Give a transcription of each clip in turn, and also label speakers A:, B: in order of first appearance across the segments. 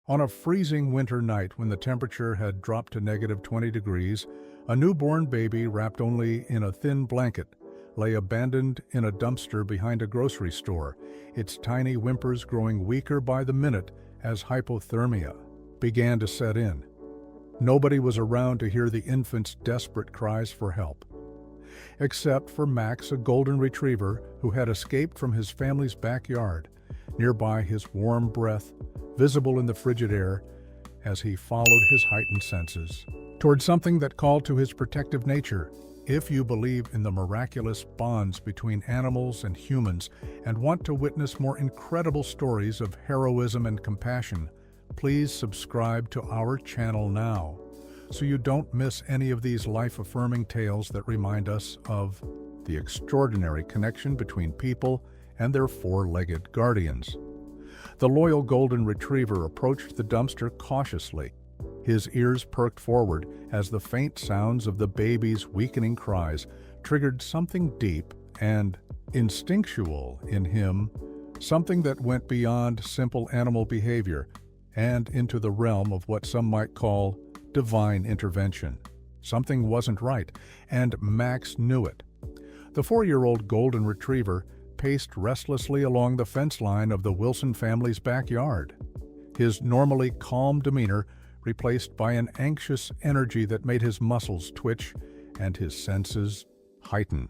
A: On a freezing winter night when the temperature had dropped to -20 degrees, a newborn baby wrapped only in a thin blanket lay abandoned in a dumpster behind a grocery store, its tiny whimpers growing weaker by the minute as hypothermia began to set in. Nobody was around to hear the infant's desperate cries for help. Except for Max, a golden retriever who had escaped from his family's backyard, nearby his warm breath visible in the frigid air as he followed his heightened senses toward something that called to his protective nature. If you believe in the miraculous bonds between animals and humans and want to witness more incredible stories of heroism and compassion, please subscribe to our channel now so you don't miss any of these life-affirming tales that remind us of the extraordinary connection between people and their four-legged guardians. The loyal golden retriever approached the dumpster cautiously, his ears perked forward as the faint sounds of the baby's weakening cries triggered something deep and instinctual in him, something that went beyond simple animal behavior and into the realm of what some might call divine intervention. Something wasn't right, and Max knew it. The 4-year-old golden retriever paced restlessly along the fence line of the Wilson family's backyard, his normally calm demeanor replaced by an anxious energy that made his muscles twitch and his senses heighten.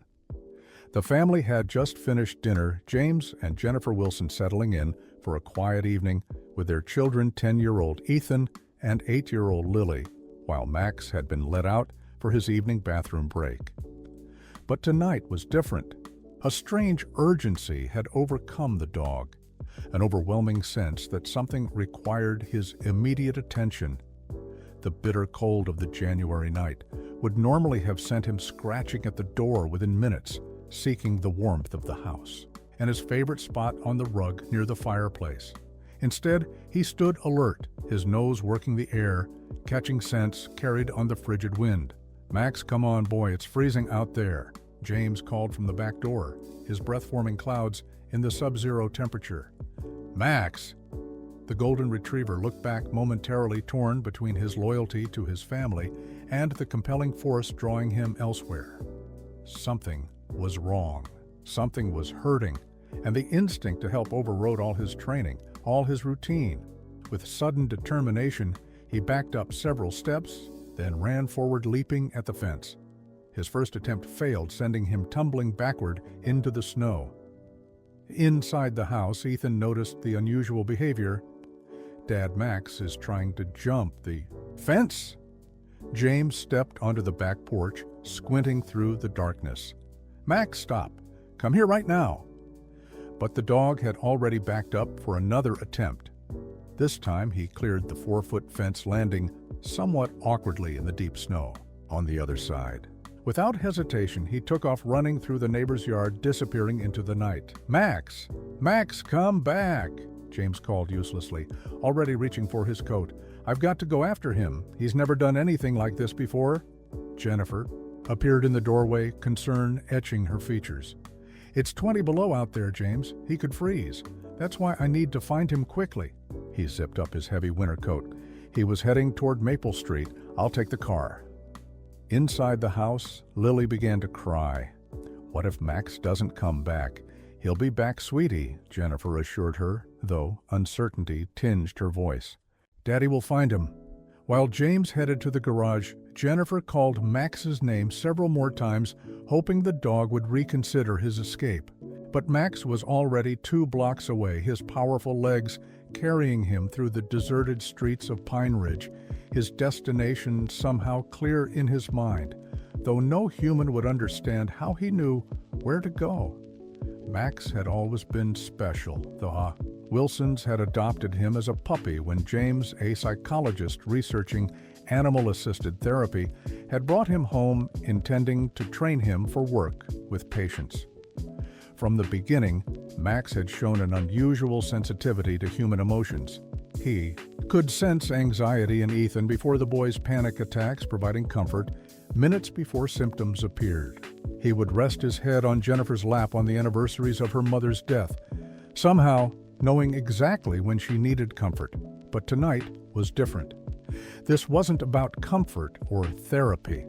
A: The family had just finished dinner, James and Jennifer Wilson settling in for a quiet evening with their children, 10-year-old Ethan and 8-year-old Lily, while Max had been let out for his evening bathroom break. But tonight was different. A strange urgency had overcome the dog, an overwhelming sense that something required his immediate attention. The bitter cold of the January night would normally have sent him scratching at the door within minutes, seeking the warmth of the house and his favorite spot on the rug near the fireplace. Instead, he stood alert, his nose working the air, catching scents carried on the frigid wind. "Max, come on, boy, it's freezing out there," James called from the back door, his breath forming clouds in the sub-zero temperature. "Max!" The golden retriever looked back, momentarily torn between his loyalty to his family and the compelling force drawing him elsewhere. Something was wrong. Something was hurting, and the instinct to help overrode all his training, all his routine. With sudden determination, he backed up several steps, then ran forward, leaping at the fence. His first attempt failed, sending him tumbling backward into the snow. Inside the house, Ethan noticed the unusual behavior. "Dad, Max is trying to jump the fence!" James stepped onto the back porch, squinting through the darkness. "Max, stop! Come here right now!" But the dog had already backed up for another attempt. This time he cleared the 4-foot fence, landing somewhat awkwardly in the deep snow on the other side. Without hesitation, he took off running through the neighbor's yard, disappearing into the night. "Max! Max, come back!" James called uselessly, already reaching for his coat. "I've got to go after him. He's never done anything like this before." Jennifer appeared in the doorway, concern etching her features. "It's 20 below out there, James. He could freeze. That's why I need to find him quickly." He zipped up his heavy winter coat. He was heading toward Maple Street. "I'll take the car." Inside the house, Lily began to cry. "What if Max doesn't come back?" "He'll be back, sweetie," Jennifer assured her, though uncertainty tinged her voice. "Daddy will find him." While James headed to the garage, Jennifer called Max's name several more times, hoping the dog would reconsider his escape. But Max was already 2 blocks away, his powerful legs carrying him through the deserted streets of Pine Ridge, his destination somehow clear in his mind, though no human would understand how he knew where to go. Max had always been special. The Wilsons had adopted him as a puppy when James, a psychologist researching animal-assisted therapy, had brought him home intending to train him for work with patients. From the beginning, Max had shown an unusual sensitivity to human emotions. He could sense anxiety in Ethan before the boy's panic attacks, providing comfort minutes before symptoms appeared. He would rest his head on Jennifer's lap on the anniversaries of her mother's death, somehow knowing exactly when she needed comfort. But tonight was different. This wasn't about comfort or therapy.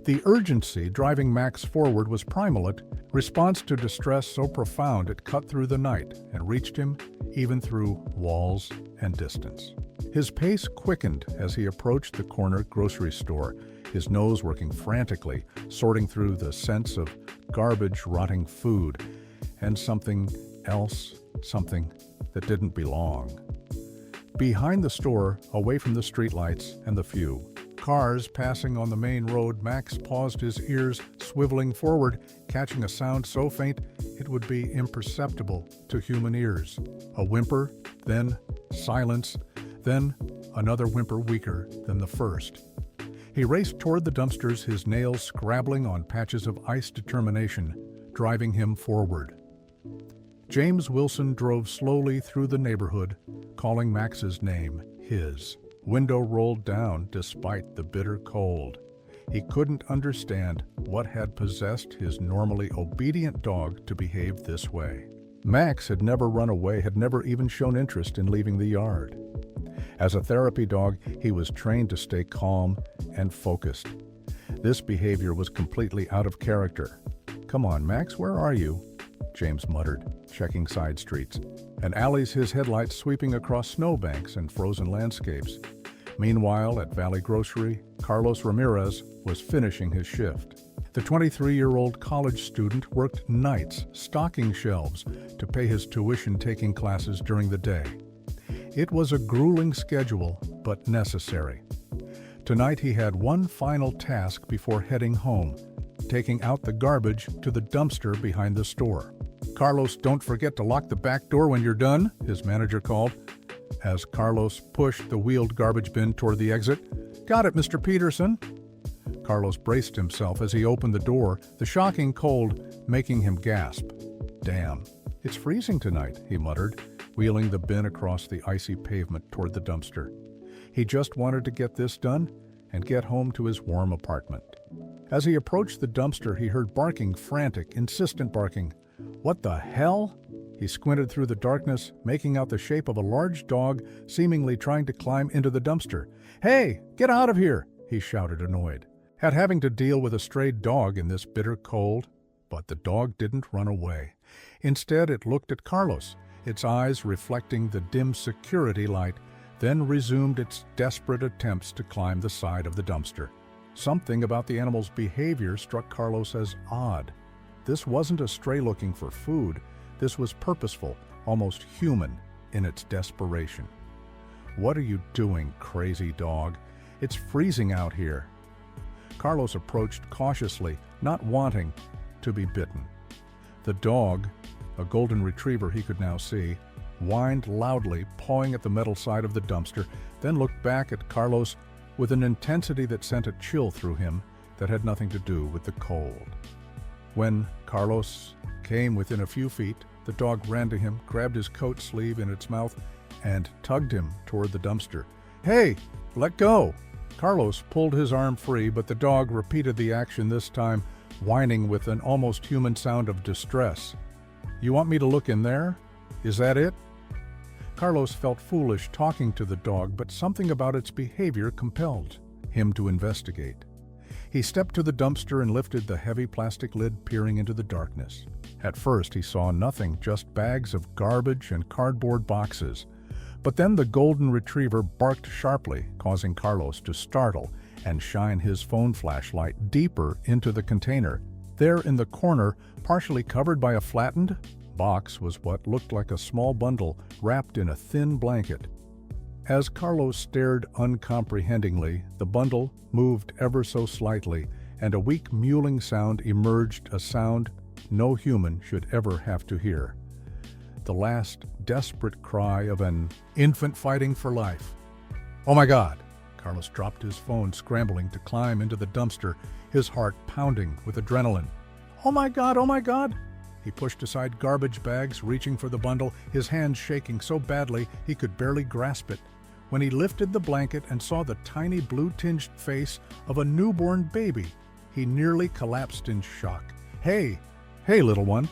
A: The urgency driving Max forward was primal, a response to distress so profound it cut through the night and reached him even through walls and distance. His pace quickened as he approached the corner grocery store, his nose working frantically, sorting through the scents of garbage, rotting food, and something else, something that didn't belong. Behind the store, away from the streetlights and the few cars passing on the main road, Max paused, his ears swiveling forward, catching a sound so faint it would be imperceptible to human ears. A whimper, then silence, then another whimper weaker than the first. He raced toward the dumpsters, his nails scrabbling on patches of ice, determination driving him forward. James Wilson drove slowly through the neighborhood, calling Max's name his. Window rolled down despite the bitter cold. He couldn't understand what had possessed his normally obedient dog to behave this way. Max had never run away, had never even shown interest in leaving the yard. As a therapy dog, he was trained to stay calm and focused. This behavior was completely out of character. "Come on, Max, where are you?" James muttered, checking side streets and alleys, his headlights sweeping across snowbanks and frozen landscapes. Meanwhile, at Valley Grocery, Carlos Ramirez was finishing his shift. The 23-year-old college student worked nights stocking shelves to pay his tuition, taking classes during the day. It was a grueling schedule, but necessary. Tonight he had one final task before heading home, taking out the garbage to the dumpster behind the store. "Carlos, don't forget to lock the back door when you're done," his manager called, as Carlos pushed the wheeled garbage bin toward the exit. "Got it, Mr. Peterson." Carlos braced himself as he opened the door, the shocking cold making him gasp. "Damn, it's freezing tonight," he muttered, wheeling the bin across the icy pavement toward the dumpster. He just wanted to get this done and get home to his warm apartment. As he approached the dumpster, he heard barking, frantic, insistent barking. What the hell? He squinted through the darkness, making out the shape of a large dog seemingly trying to climb into the dumpster. "Hey, get out of here!" he shouted, annoyed at having to deal with a stray dog in this bitter cold. But the dog didn't run away. Instead, it looked at Carlos, its eyes reflecting the dim security light, then resumed its desperate attempts to climb the side of the dumpster. Something about the animal's behavior struck Carlos as odd. This wasn't a stray looking for food. This was purposeful, almost human in its desperation. "What are you doing, crazy dog? It's freezing out here." Carlos approached cautiously, not wanting to be bitten. The dog, a golden retriever he could now see, whined loudly, pawing at the metal side of the dumpster, then looked back at Carlos with an intensity that sent a chill through him that had nothing to do with the cold. When Carlos came within a few feet, the dog ran to him, grabbed his coat sleeve in its mouth, and tugged him toward the dumpster. "Hey, let go!" Carlos pulled his arm free, but the dog repeated the action, this time whining with an almost human sound of distress. "You want me to look in there? Is that it?" Carlos felt foolish talking to the dog, but something about its behavior compelled him to investigate. He stepped to the dumpster and lifted the heavy plastic lid, peering into the darkness. At first he saw nothing, just bags of garbage and cardboard boxes. But then the golden retriever barked sharply, causing Carlos to startle and shine his phone flashlight deeper into the container. There in the corner, partially covered by a flattened box, was what looked like a small bundle wrapped in a thin blanket. As Carlos stared uncomprehendingly, the bundle moved ever so slightly, and a weak mewling sound emerged, a sound no human should ever have to hear. The last desperate cry of an infant fighting for life. "Oh my God!" Carlos dropped his phone, scrambling to climb into the dumpster, his heart pounding with adrenaline. "Oh my God! Oh my God!" He pushed aside garbage bags, reaching for the bundle, his hands shaking so badly he could barely grasp it. When he lifted the blanket and saw the tiny blue-tinged face of a newborn baby, he nearly collapsed in shock. Hey, little one."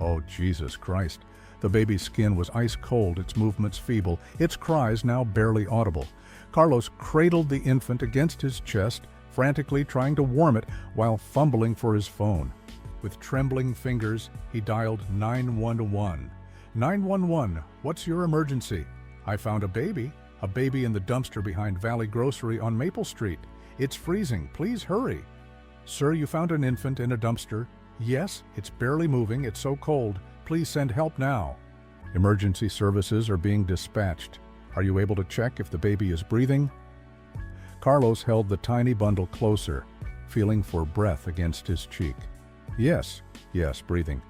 A: "Oh, Jesus Christ." The baby's skin was ice cold, its movements feeble, its cries now barely audible. Carlos cradled the infant against his chest, frantically trying to warm it while fumbling for his phone. With trembling fingers, he dialed 911. 911, what's your emergency? I found a baby in the dumpster behind Valley Grocery on Maple Street. It's freezing, please hurry. Sir, you found an infant in a dumpster? Yes, it's barely moving, it's so cold. Please send help now. Emergency services are being dispatched. Are you able to check if the baby is breathing? Carlos held the tiny bundle closer, feeling for breath against his cheek. Yes, breathing,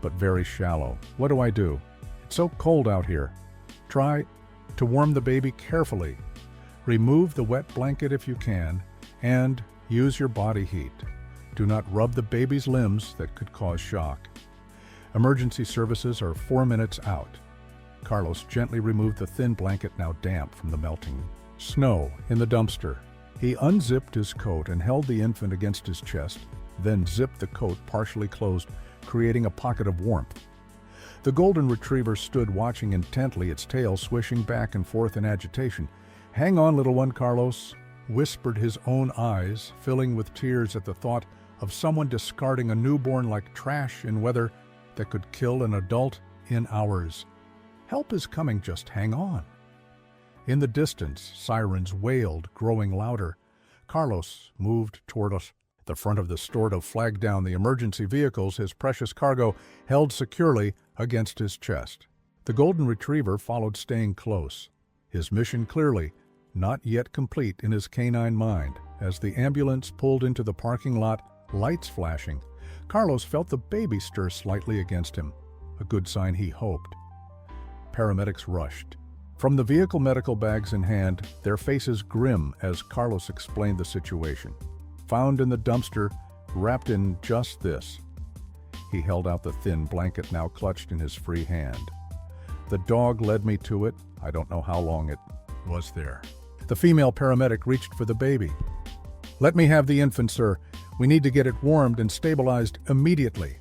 A: but very shallow. What do I do? It's so cold out here. Try to warm the baby carefully. Remove the wet blanket if you can, and use your body heat. Do not rub the baby's limbs that could cause shock. Emergency services are 4 minutes out. Carlos gently removed the thin blanket, now damp from the melting snow, in the dumpster. He unzipped his coat and held the infant against his chest, then zipped the coat partially closed, creating a pocket of warmth. The golden retriever stood watching intently, its tail swishing back and forth in agitation. "Hang on, little one," Carlos whispered, his own eyes filling with tears at the thought of someone discarding a newborn like trash in weather that could kill an adult in hours. "Help is coming, just hang on." In the distance, sirens wailed, growing louder. Carlos moved toward us, the front of the store, to flag down the emergency vehicles, his precious cargo held securely against his chest. The golden retriever followed, staying close, his mission clearly not yet complete in his canine mind. As the ambulance pulled into the parking lot, lights flashing, Carlos felt the baby stir slightly against him, a good sign, he hoped. Paramedics rushed. From the vehicle, medical bags in hand, their faces grim as Carlos explained the situation. Found in the dumpster, wrapped in just this. He held out the thin blanket now clutched in his free hand. "The dog led me to it. I don't know how long it was there." The female paramedic reached for the baby. "Let me have the infant, sir. We need to get it warmed and stabilized immediately."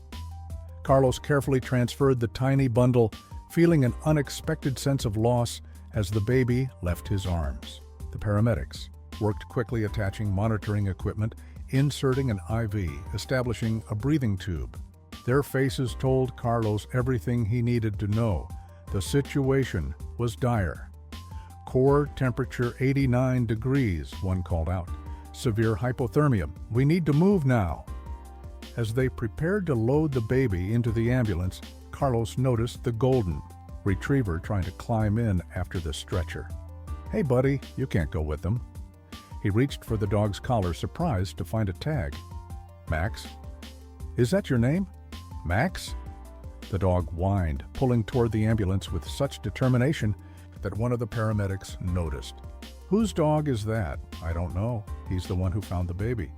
A: Carlos carefully transferred the tiny bundle, feeling an unexpected sense of loss as the baby left his arms. The paramedics worked quickly, attaching monitoring equipment, inserting an IV, establishing a breathing tube. Their faces told Carlos everything he needed to know. The situation was dire. "Core temperature 89 degrees, one called out. "Severe hypothermia. We need to move now." As they prepared to load the baby into the ambulance, Carlos noticed the golden retriever trying to climb in after the stretcher. "Hey buddy, you can't go with them." He reached for the dog's collar, surprised to find a tag. "Max? Is that your name? Max?" The dog whined, pulling toward the ambulance with such determination that one of the paramedics noticed. "Whose dog is that?" "I don't know. He's the one who found the baby.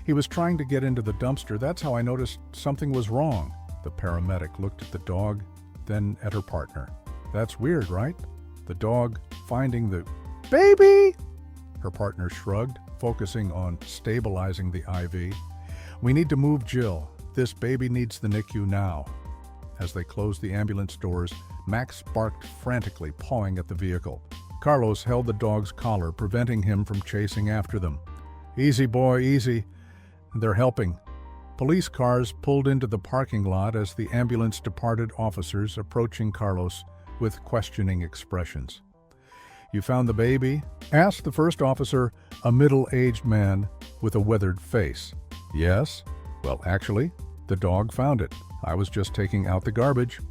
A: He was trying to get into the dumpster. That's how I noticed something was wrong." The paramedic looked at the dog, then at her partner. "That's weird, right? The dog finding the baby?" Her partner shrugged, focusing on stabilizing the IV. "We need to move Jill. This baby needs the NICU now." As they closed the ambulance doors, Max barked frantically, pawing at the vehicle. Carlos held the dog's collar, preventing him from chasing after them. "Easy, boy, easy." "They're helping." Police cars pulled into the parking lot as the ambulance departed, officers approaching Carlos with questioning expressions. "You found the baby?" asked the first officer, a middle-aged man with a weathered face. "Yes. Well, actually, the dog found it. I was just taking out the garbage."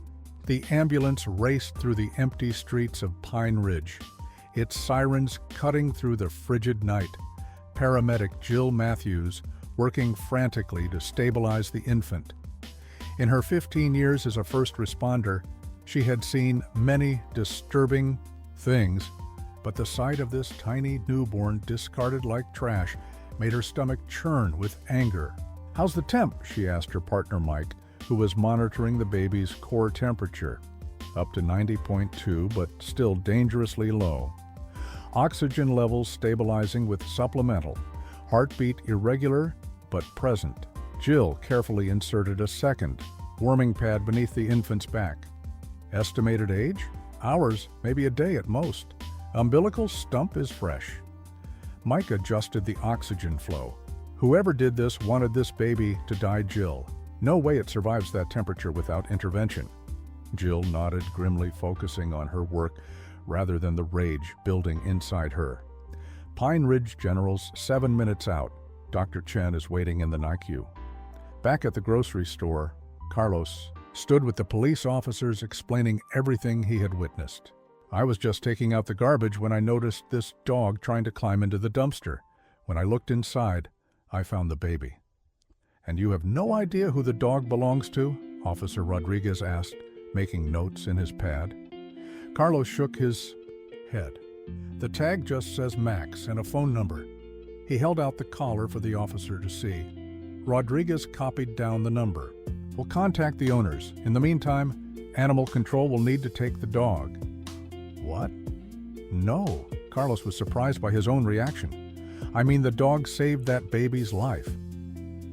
A: The ambulance raced through the empty streets of Pine Ridge, its sirens cutting through the frigid night. Paramedic Jill Matthews working frantically to stabilize the infant. In her 15 years as a first responder, she had seen many disturbing things, but the sight of this tiny newborn discarded like trash made her stomach churn with anger. "How's the temp?" she asked her partner Mike, who was monitoring the baby's core temperature. "Up to 90.2, but still dangerously low. Oxygen levels stabilizing with supplemental. Heartbeat irregular, but present." Jill carefully inserted a second warming pad beneath the infant's back. Estimated age? Hours, maybe a day at most. Umbilical stump is fresh. Mike adjusted the oxygen flow. Whoever did this wanted this baby to die Jill. No way it survives that temperature without intervention. Jill nodded grimly, focusing on her work rather than the rage building inside her. Pine Ridge General's 7 minutes out. Dr. Chen is waiting in the NICU. Back at the grocery store, Carlos stood with the police officers explaining everything he had witnessed. I was just taking out the garbage when I noticed this dog trying to climb into the dumpster. When I looked inside, I found the baby. And you have no idea who the dog belongs to? Officer Rodriguez asked, making notes in his pad. Carlos shook his head. The tag just says Max and a phone number. He held out the collar for the officer to see. Rodriguez copied down the number. We'll contact the owners. In the meantime, animal control will need to take the dog. What? No. Carlos was surprised by his own reaction. I mean, the dog saved that baby's life.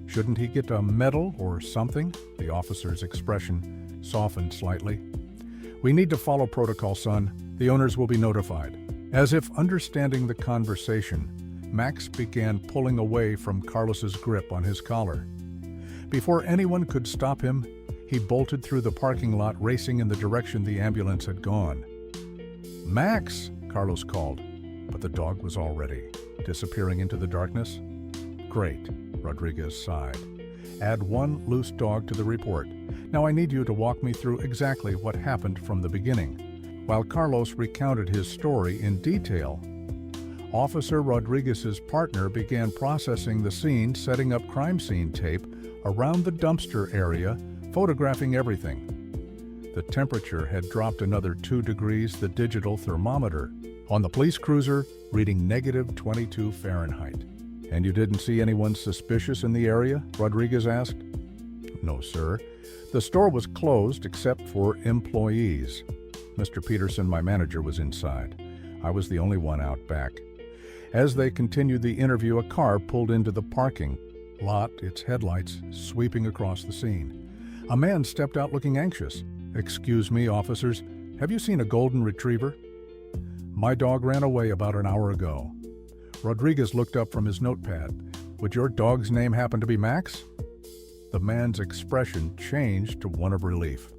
A: Shouldn't he get a medal or something? The officer's expression softened slightly. We need to follow protocol, son. The owners will be notified. As if understanding the conversation, Max began pulling away from Carlos's grip on his collar. Before anyone could stop him, he bolted through the parking lot, racing in the direction the ambulance had gone. Max, Carlos called, but the dog was already disappearing into the darkness. Great, Rodriguez sighed. Add one loose dog to the report. Now I need you to walk me through exactly what happened from the beginning. While Carlos recounted his story in detail, Officer Rodriguez's partner began processing the scene, setting up crime scene tape around the dumpster area, photographing everything. The temperature had dropped another 2 degrees, the digital thermometer on the police cruiser reading -22 Fahrenheit. And you didn't see anyone suspicious in the area? Rodriguez asked. No, sir. The store was closed except for employees. Mr. Peterson, my manager, was inside. I was the only one out back. As they continued the interview, a car pulled into the parking lot, its headlights sweeping across the scene. A man stepped out looking anxious. Excuse me, officers, have you seen a golden retriever? My dog ran away about an hour ago. Rodriguez looked up from his notepad. Would your dog's name happen to be Max? The man's expression changed to one of relief.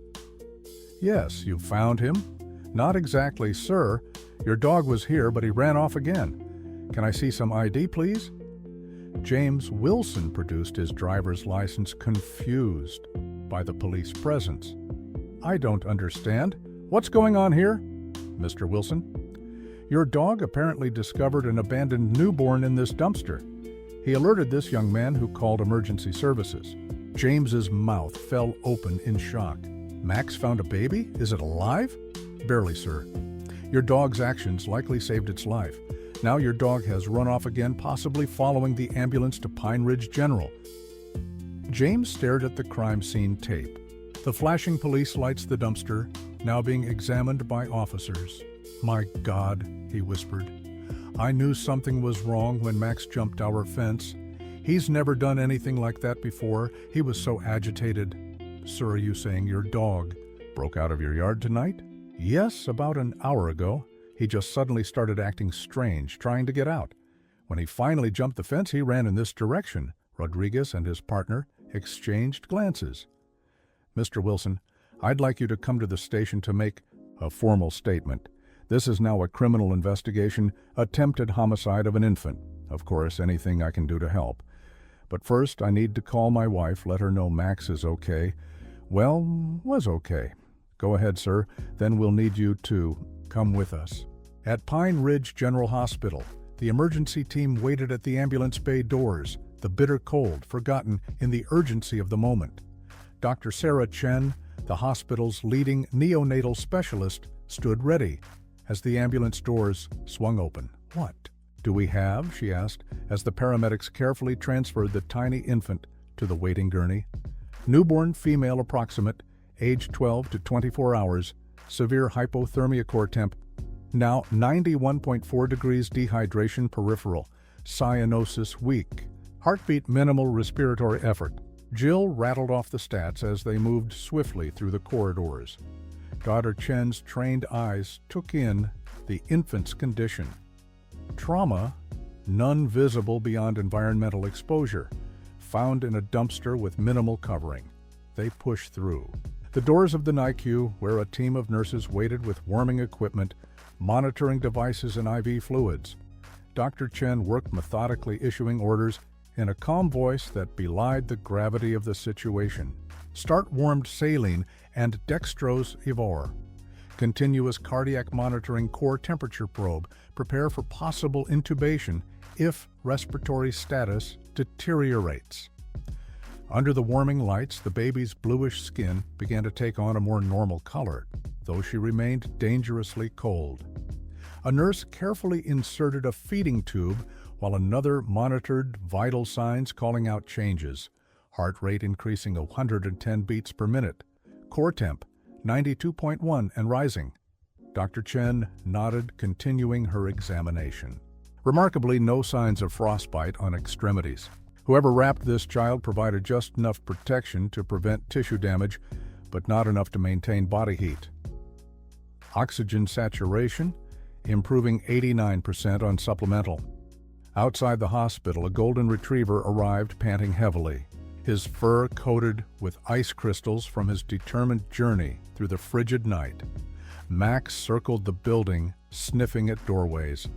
A: Yes, you found him? Not exactly, sir. Your dog was here, but he ran off again. Can I see some ID, please? James Wilson produced his driver's license, confused by the police presence. I don't understand. What's going on here? Mr. Wilson? Your dog apparently discovered an abandoned newborn in this dumpster. He alerted this young man who called emergency services. James's mouth fell open in shock. Max found a baby? Is it alive? Barely, sir. Your dog's actions likely saved its life. Now your dog has run off again, possibly following the ambulance to Pine Ridge General. James stared at the crime scene tape. The flashing police lights, the dumpster, now being examined by officers. My God, he whispered. I knew something was wrong when Max jumped our fence. He's never done anything like that before. He was so agitated. Sir, are you saying your dog broke out of your yard tonight? Yes, about an hour ago. He just suddenly started acting strange, trying to get out. When he finally jumped the fence, he ran in this direction. Rodriguez and his partner exchanged glances. Mr. Wilson, I'd like you to come to the station to make a formal statement. This is now a criminal investigation, attempted homicide of an infant. Of course, anything I can do to help. But first, I need to call my wife, let her know Max is okay. Well, was okay. Go ahead, sir. Then we'll need you to come with us. At Pine Ridge General Hospital, the emergency team waited at the ambulance bay doors, the bitter cold forgotten in the urgency of the moment. Dr. Sarah Chen, the hospital's leading neonatal specialist, stood ready as the ambulance doors swung open. What do we have? She asked as the paramedics carefully transferred the tiny infant to the waiting gurney. Newborn female, approximate, age 12 to 24 hours, severe hypothermia, core temp, now 91.4 degrees, dehydration, peripheral, cyanosis, weak, heartbeat, minimal respiratory effort. Jill rattled off the stats as they moved swiftly through the corridors. Dr. Chen's trained eyes took in the infant's condition. Trauma, none visible beyond environmental exposure, found in a dumpster with minimal covering. They pushed through. The doors of the NICU, where a team of nurses waited with warming equipment, monitoring devices and IV fluids. Dr. Chen worked methodically, issuing orders in a calm voice that belied the gravity of the situation. Start warmed saline and dextrose Evor. Continuous cardiac monitoring core temperature probe. Prepare for possible intubation if respiratory status deteriorates. Under the warming lights, the baby's bluish skin began to take on a more normal color, though she remained dangerously cold. A nurse carefully inserted a feeding tube while another monitored vital signs, calling out changes. Heart rate increasing 110 beats per minute. Core temp 92.1 and rising. Dr. Chen nodded, continuing her examination. Remarkably, no signs of frostbite on extremities. Whoever wrapped this child provided just enough protection to prevent tissue damage, but not enough to maintain body heat. Oxygen saturation, improving 89% on supplemental. Outside the hospital, a golden retriever arrived, panting heavily, his fur coated with ice crystals from his determined journey through the frigid night. Max circled the building, sniffing at doorways,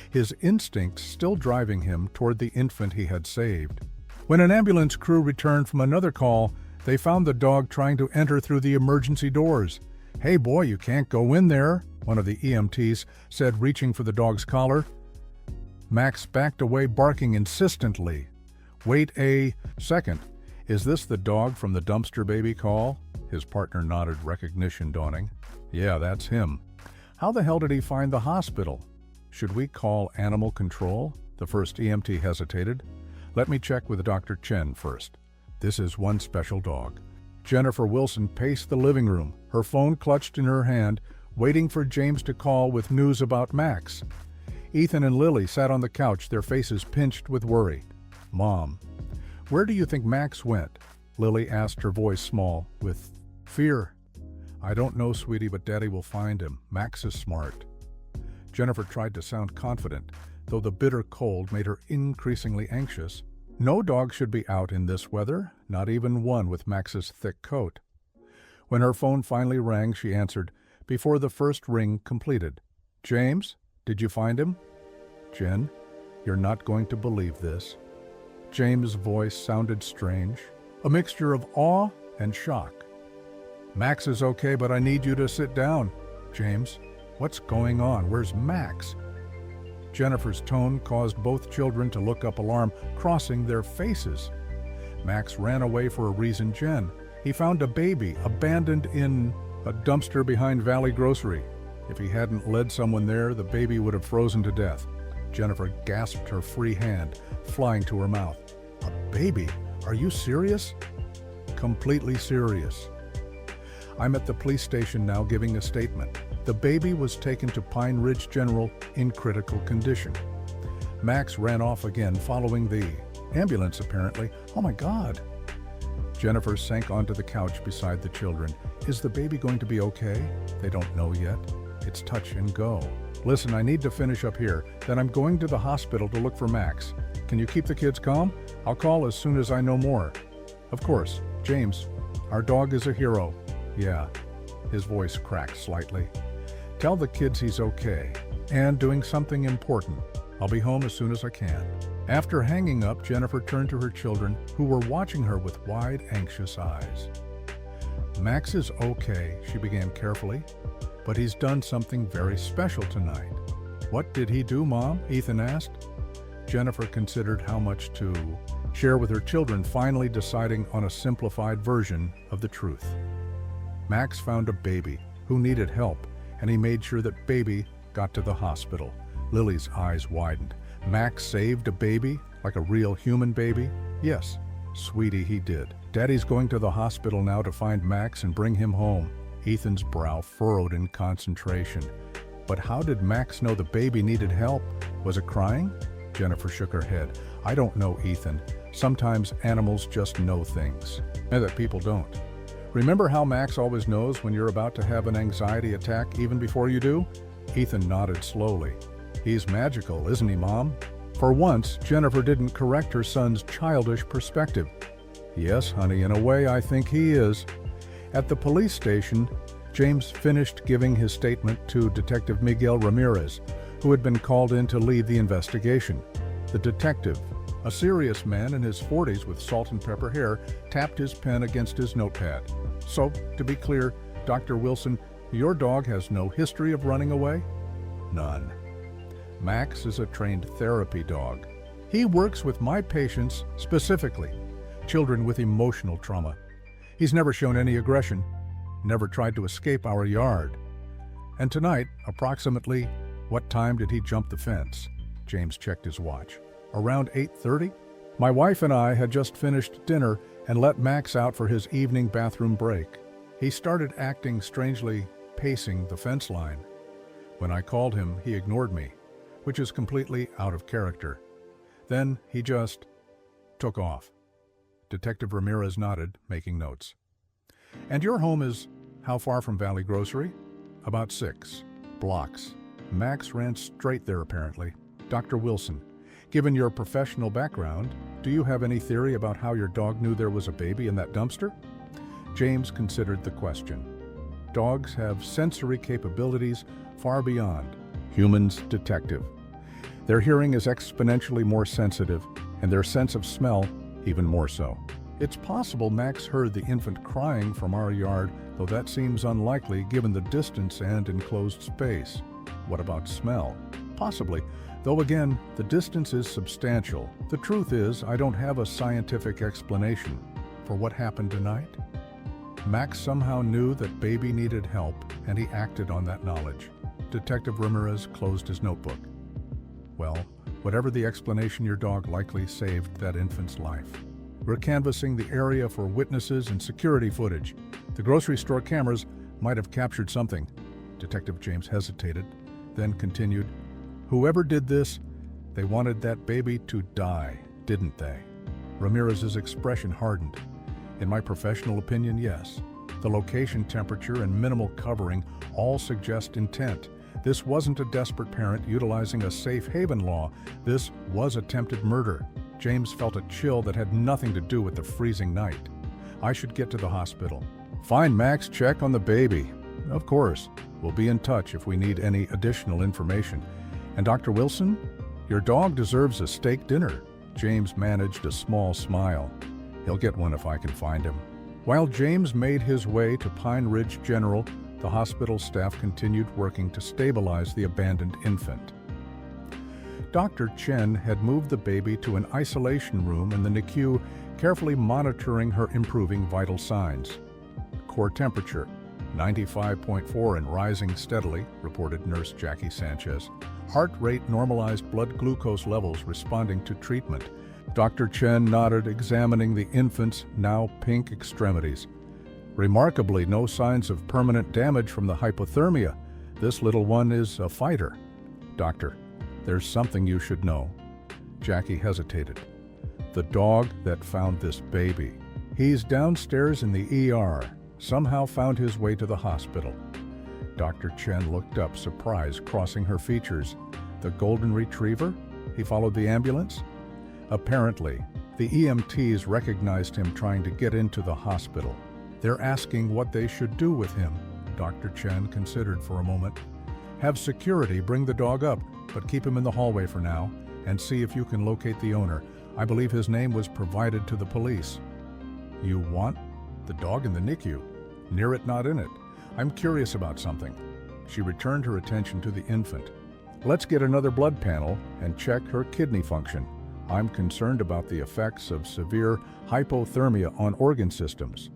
A: his instincts still driving him toward the infant he had saved. When an ambulance crew returned from another call, they found the dog trying to enter through the emergency doors. "Hey boy, you can't go in there," one of the EMTs said, reaching for the dog's collar. Max backed away, barking insistently. "Wait a second. Is this the dog from the dumpster baby call?" His partner nodded, recognition dawning. "Yeah, that's him. How the hell did he find the hospital?" "Should we call animal control?" The first EMT hesitated. "Let me check with Dr. Chen first. This is one special dog." Jennifer Wilson paced the living room, her phone clutched in her hand, waiting for James to call with news about Max. Ethan and Lily sat on the couch, their faces pinched with worry. "Mom, where do you think Max went?" Lily asked, her voice small, with fear. "I don't know, sweetie, but Daddy will find him. Max is smart." Jennifer tried to sound confident, though the bitter cold made her increasingly anxious. No dog should be out in this weather, not even one with Max's thick coat. When her phone finally rang, she answered, before the first ring completed. "James, did you find him?" "Jen, you're not going to believe this." James' voice sounded strange, a mixture of awe and shock. "Max is okay, but I need you to sit down." "James, what's going on? Where's Max?" Jennifer's tone caused both children to look up, alarm crossing their faces. "Max ran away for a reason, Jen. He found a baby abandoned in a dumpster behind Valley Grocery. If he hadn't led someone there, the baby would have frozen to death." Jennifer gasped, her free hand flying to her mouth. "A baby? Are you serious?" "Completely serious. I'm at the police station now giving a statement. The baby was taken to Pine Ridge General in critical condition. Max ran off again following the ambulance, apparently. Oh my God." Jennifer sank onto the couch beside the children. "Is the baby going to be okay?" "They don't know yet. It's touch and go." "Listen, I need to finish up here. Then I'm going to the hospital to look for Max. Can you keep the kids calm? I'll call as soon as I know more." "Of course. James, our dog is a hero." "Yeah." His voice cracked slightly. "Tell the kids he's okay and doing something important. I'll be home as soon as I can." After hanging up, Jennifer turned to her children, who were watching her with wide, anxious eyes. "Max is okay," she began carefully, "but he's done something very special tonight." "What did he do, Mom?" Ethan asked. Jennifer considered how much to share with her children, finally deciding on a simplified version of the truth. Max found a baby who needed help, and he made sure that baby got to the hospital. Lily's eyes widened. "Max saved a baby? Like a real human baby?" "Yes, sweetie, he did. Daddy's going to the hospital now to find Max and bring him home." Ethan's brow furrowed in concentration. "But how did Max know the baby needed help? Was it crying?" Jennifer shook her head. "I don't know, Ethan. Sometimes animals just know things, and that people don't. Remember how Max always knows when you're about to have an anxiety attack even before you do? Ethan nodded slowly. He's magical, isn't he, Mom? For once, Jennifer didn't correct her son's childish perspective. Yes, honey, in a way I think he is. At the police station, James finished giving his statement to Detective Miguel Ramirez, who had been called in to lead the investigation. The detective, a serious man in his 40s with salt and pepper hair, tapped his pen against his notepad. So, to be clear, Dr. Wilson, your dog has no history of running away? None. Max is a trained therapy dog. He works with my patients specifically, children with emotional trauma. He's never shown any aggression, never tried to escape our yard. And tonight, approximately, what time did he jump the fence? James checked his watch. Around 8:30? My wife and I had just finished dinner and let Max out for his evening bathroom break. He started acting strangely, pacing the fence line. When I called him, he ignored me, which is completely out of character. Then he just took off. Detective Ramirez nodded, making notes. And your home is how far from Valley Grocery? About 6 blocks. Max ran straight there apparently. Dr. Wilson, given your professional background, do you have any theory about how your dog knew there was a baby in that dumpster? James considered the question. Dogs have sensory capabilities far beyond humans' detective. Their hearing is exponentially more sensitive, and their sense of smell even more so. It's possible Max heard the infant crying from our yard, though that seems unlikely given the distance and enclosed space. What about smell? Possibly, though again, the distance is substantial. The truth is, I don't have a scientific explanation for what happened tonight. Max somehow knew that baby needed help, and he acted on that knowledge. Detective Ramirez closed his notebook. Well, whatever the explanation, your dog likely saved that infant's life. We're canvassing the area for witnesses and security footage. The grocery store cameras might have captured something. Detective James hesitated, then continued, whoever did this, they wanted that baby to die, didn't they? Ramirez's expression hardened. In my professional opinion, yes. The location, temperature, and minimal covering all suggest intent. This wasn't a desperate parent utilizing a safe haven law. This was attempted murder. James felt a chill that had nothing to do with the freezing night. I should get to the hospital. Fine, Max, check on the baby. Of course. We'll be in touch if we need any additional information. And Dr. Wilson, your dog deserves a steak dinner. James managed a small smile. He'll get one if I can find him. While James made his way to Pine Ridge General, the hospital staff continued working to stabilize the abandoned infant. Dr. Chen had moved the baby to an isolation room in the NICU, carefully monitoring her improving vital signs. Core temperature, 95.4 and rising steadily, reported Nurse Jackie Sanchez. Heart rate normalized, blood glucose levels responding to treatment. Dr. Chen nodded, examining the infant's now pink extremities. Remarkably, no signs of permanent damage from the hypothermia. This little one is a fighter. Doctor, there's something you should know. Jackie hesitated. The dog that found this baby. He's downstairs in the ER. Somehow found his way to the hospital. Dr. Chen looked up, surprise crossing her features. The golden retriever? He followed the ambulance? Apparently, the EMTs recognized him trying to get into the hospital. They're asking what they should do with him. Dr. Chen considered for a moment. Have security bring the dog up, but keep him in the hallway for now, and see if you can locate the owner. I believe his name was provided to the police. You want the dog in the NICU? Near it, not in it. I'm curious about something. She returned her attention to the infant. Let's get another blood panel and check her kidney function. I'm concerned about the effects of severe hypothermia on organ systems.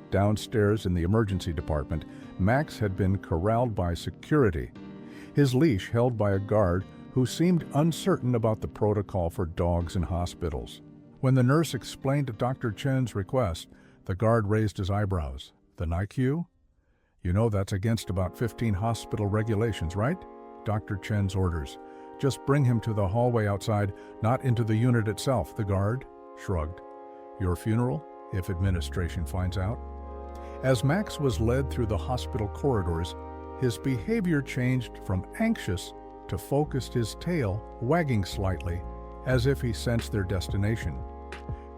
A: Downstairs in the emergency department, Max had been corralled by security, his leash held by a guard who seemed uncertain about the protocol for dogs in hospitals. When the nurse explained Dr. Chen's request, the guard raised his eyebrows. The NICU? You know that's against about 15 hospital regulations, right? Dr. Chen's orders. Just bring him to the hallway outside, not into the unit itself. The guard shrugged. Your funeral, if administration finds out? As Max was led through the hospital corridors, his behavior changed from anxious to focused, his tail wagging slightly, as if he sensed their destination.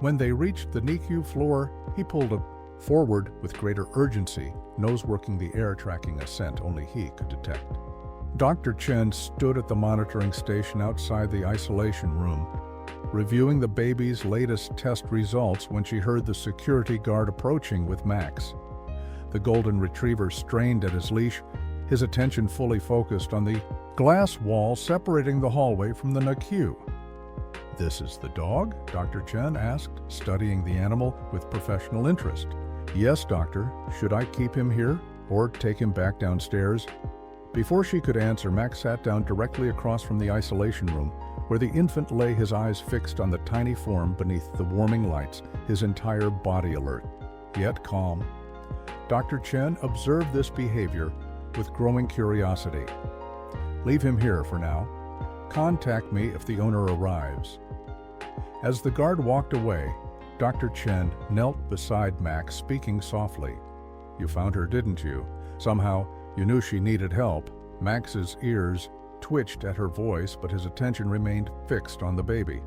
A: When they reached the NICU floor, he pulled forward with greater urgency, nose working the air, tracking a scent only he could detect. Dr. Chen stood at the monitoring station outside the isolation room, reviewing the baby's latest test results when she heard the security guard approaching with Max. The golden retriever strained at his leash, his attention fully focused on the glass wall separating the hallway from the NICU. "This is the dog?" Dr. Chen asked, studying the animal with professional interest. "Yes, doctor. Should I keep him here or take him back downstairs?" Before she could answer, Max sat down directly across from the isolation room, where the infant lay, his eyes fixed on the tiny form beneath the warming lights, his entire body alert, yet calm. Dr. Chen observed this behavior with growing curiosity. "Leave him here for now. Contact me if the owner arrives." As the guard walked away, Dr. Chen knelt beside Max, speaking softly. "You found her, didn't you? Somehow, you knew she needed help." Max's ears twitched at her voice, but his attention remained fixed on the baby.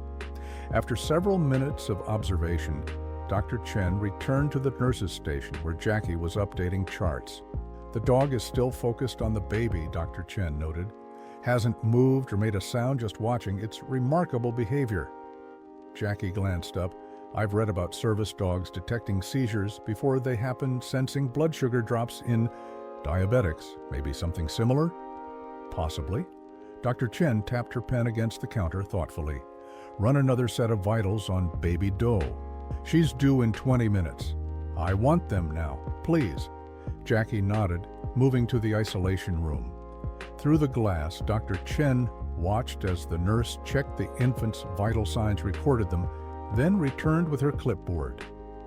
A: After several minutes of observation, Dr. Chen returned to the nurse's station where Jackie was updating charts. "The dog is still focused on the baby," Dr. Chen noted. "Hasn't moved or made a sound, just watching. It's remarkable behavior." Jackie glanced up. "I've read about service dogs detecting seizures before they happen, sensing blood sugar drops in diabetics. Maybe something similar?" "Possibly." Dr. Chen tapped her pen against the counter thoughtfully. "Run another set of vitals on baby Doe. She's due in 20 minutes. I want them now, please." Jackie nodded, moving to the isolation room. Through the glass, Dr. Chen watched as the nurse checked the infant's vital signs, recorded them, then returned with her clipboard.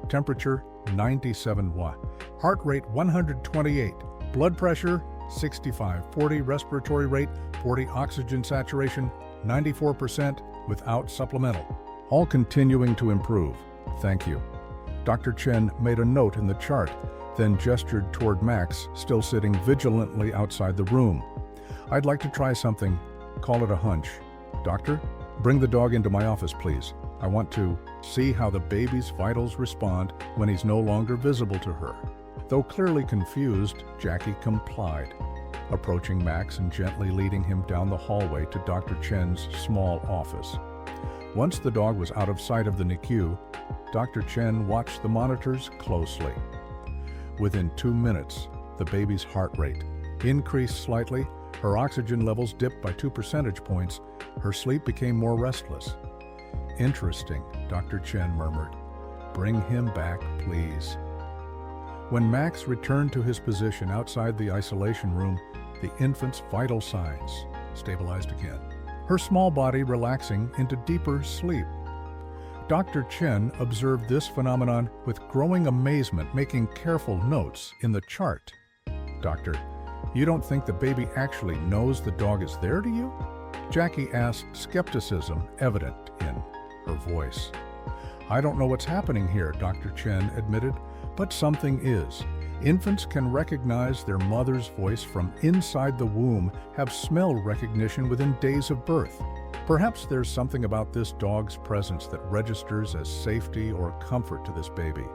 A: Temperature 97 Wa, heart rate 128, blood pressure 65, 40 respiratory rate, 40 oxygen saturation, 94% without supplemental. All continuing to improve. Thank you. Dr. Chen made a note in the chart, then gestured toward Max, still sitting vigilantly outside the room. "I'd like to try something. Call it a hunch. Doctor, bring the dog into my office, please. I want to see how the baby's vitals respond when he's no longer visible to her." Though clearly confused, Jackie complied, approaching Max and gently leading him down the hallway to Dr. Chen's small office. Once the dog was out of sight of the NICU, Dr. Chen watched the monitors closely. Within 2 minutes, the baby's heart rate increased slightly, her oxygen levels dipped by 2 percentage points, her sleep became more restless. "Interesting," Dr. Chen murmured. "Bring him back, please." When Max returned to his position outside the isolation room, the infant's vital signs stabilized again, her small body relaxing into deeper sleep. Dr. Chen observed this phenomenon with growing amazement, making careful notes in the chart. "Doctor, you don't think the baby actually knows the dog is there, do you?" Jackie asked, skepticism evident in her voice. "I don't know what's happening here," Dr. Chen admitted, "but something is. Infants can recognize their mother's voice from inside the womb, have smell recognition within days of birth. Perhaps there's something about this dog's presence that registers as safety or comfort to this baby."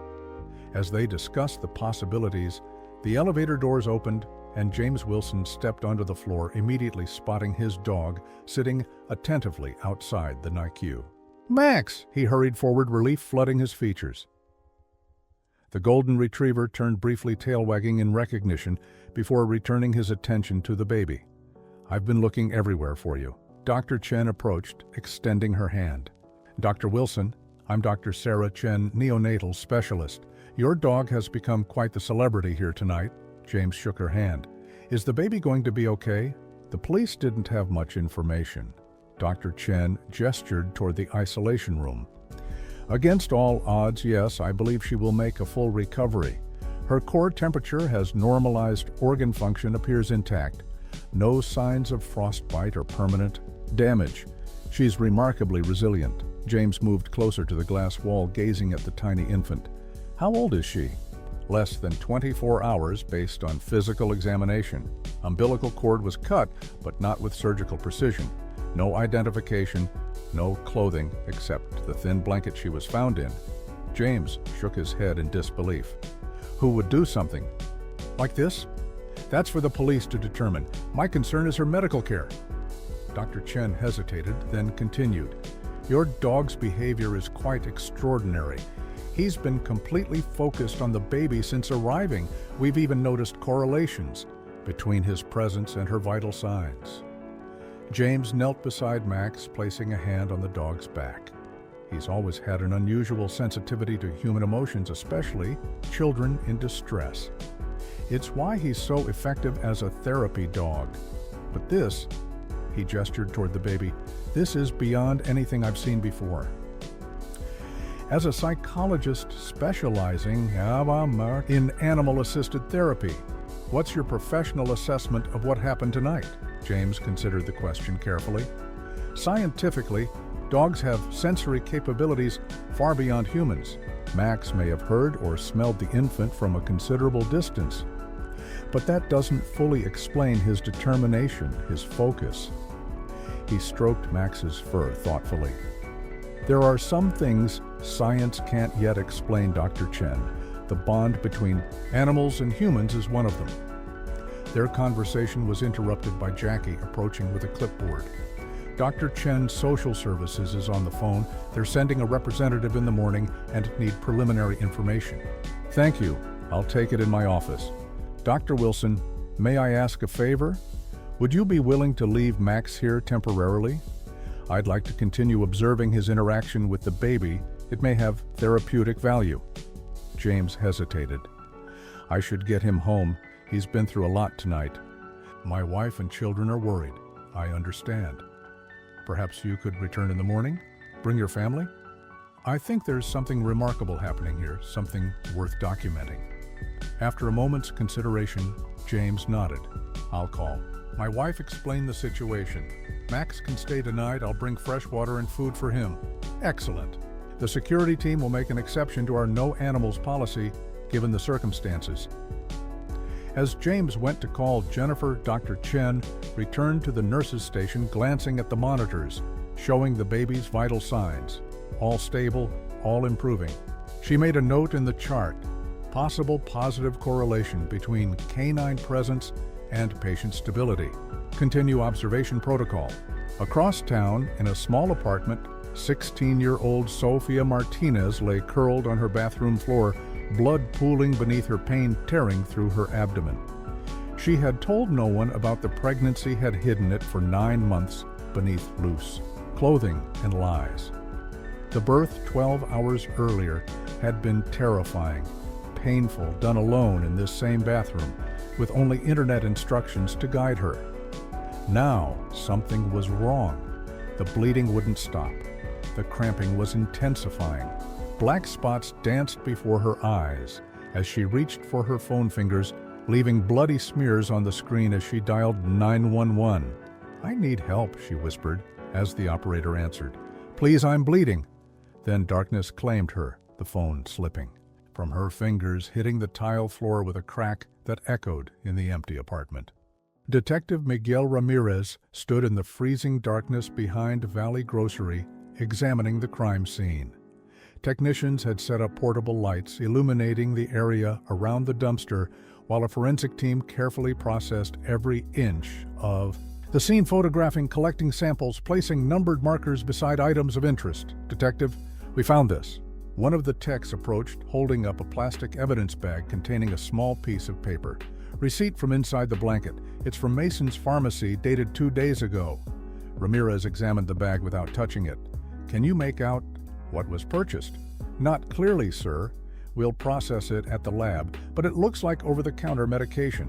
A: As they discussed the possibilities, the elevator doors opened and James Wilson stepped onto the floor, immediately spotting his dog sitting attentively outside the NICU. "Max!" He hurried forward, relief flooding his features. The golden retriever turned briefly, tail wagging in recognition, before returning his attention to the baby. "I've been looking everywhere for you." Dr. Chen approached, extending her hand. "Dr. Wilson, I'm Dr. Sarah Chen, neonatal specialist. Your dog has become quite the celebrity here tonight." James shook her hand. "Is the baby going to be okay?" The police didn't have much information. Dr. Chen gestured toward the isolation room. "Against all odds, yes, I believe she will make a full recovery. Her core temperature has normalized, organ function appears intact. No signs of frostbite or permanent damage. She's remarkably resilient." James moved closer to the glass wall, gazing at the tiny infant. "How old is she?" less than 24 hours based on physical examination. Umbilical cord was cut, but not with surgical precision. No identification, no clothing except the thin blanket she was found in. James shook his head in disbelief. Who would do something like this? That's for the police to determine. My concern is her medical care. Dr. Chen hesitated, then continued. Your dog's behavior is quite extraordinary. He's been completely focused on the baby since arriving. We've even noticed correlations between his presence and her vital signs. James knelt beside Max, placing a hand on the dog's back. He's always had an unusual sensitivity to human emotions, especially children in distress. It's why he's so effective as a therapy dog. But this, he gestured toward the baby, this is beyond anything I've seen before. As a psychologist specializing in animal-assisted therapy, what's your professional assessment of what happened tonight? James considered the question carefully. Scientifically, dogs have sensory capabilities far beyond humans. Max may have heard or smelled the infant from a considerable distance. But that doesn't fully explain his determination, his focus. He stroked Max's fur thoughtfully. There are some things science can't yet explain, Dr. Chen. The bond between animals and humans is one of them. Their conversation was interrupted by Jackie approaching with a clipboard. Dr. Chen's social services is on the phone. They're sending a representative in the morning and need preliminary information. Thank you. I'll take it in my office. Dr. Wilson, may I ask a favor? Would you be willing to leave Max here temporarily? I'd like to continue observing his interaction with the baby. It may have therapeutic value. James hesitated. I should get him home. He's been through a lot tonight. My wife and children are worried. I understand. Perhaps you could return in the morning? Bring your family? I think there's something remarkable happening here, something worth documenting. After a moment's consideration, James nodded. I'll call. My wife explained the situation. Max can stay tonight. I'll bring fresh water and food for him. Excellent. The security team will make an exception to our no animals policy, given the circumstances. As James went to call Jennifer, Dr. Chen returned to the nurse's station, glancing at the monitors, showing the baby's vital signs. All stable, all improving. She made a note in the chart. Possible positive correlation between canine presence and patient stability. Continue observation protocol. Across town, in a small apartment, 16-year-old Sofia Martinez lay curled on her bathroom floor, blood pooling beneath her, pain tearing through her abdomen. She had told no one about the pregnancy, had hidden it for 9 months beneath loose clothing and lies. The birth 12 hours earlier had been terrifying, painful, done alone in this same bathroom, with only internet instructions to guide her. Now, something was wrong. The bleeding wouldn't stop. The cramping was intensifying. Black spots danced before her eyes as she reached for her phone fingers, leaving bloody smears on the screen as she dialed 911. I need help, she whispered, as the operator answered. Please, I'm bleeding. Then darkness claimed her, the phone slipping from her fingers, hitting the tile floor with a crack that echoed in the empty apartment. Detective Miguel Ramirez stood in the freezing darkness behind Valley Grocery, examining the crime scene. Technicians had set up portable lights illuminating the area around the dumpster, while a forensic team carefully processed every inch of the scene, photographing, collecting samples, placing numbered markers beside items of interest. Detective, we found this. One of the techs approached, holding up a plastic evidence bag containing a small piece of paper. Receipt from inside the blanket. It's from Mason's Pharmacy, dated 2 days ago. Ramirez examined the bag without touching it. Can you make out what was purchased? Not clearly, sir. We'll process it at the lab, but it looks like over-the-counter medication.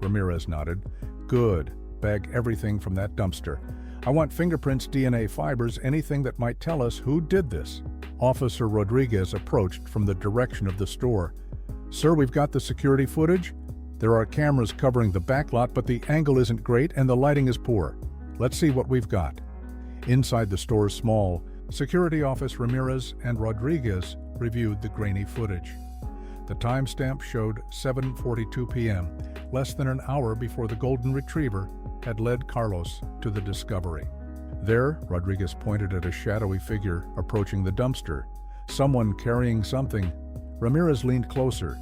A: Ramirez nodded. Good. Bag everything from that dumpster. I want fingerprints, DNA, fibers, anything that might tell us who did this. Officer Rodriguez approached from the direction of the store. Sir, we've got the security footage. There are cameras covering the back lot, but the angle isn't great and the lighting is poor. Let's see what we've got. Inside the store's small security office, Ramirez and Rodriguez reviewed the grainy footage. The timestamp showed 7:42 p.m., less than an hour before the golden retriever had led Carlos to the discovery. There, Rodriguez pointed at a shadowy figure approaching the dumpster. Someone carrying something. Ramirez leaned closer.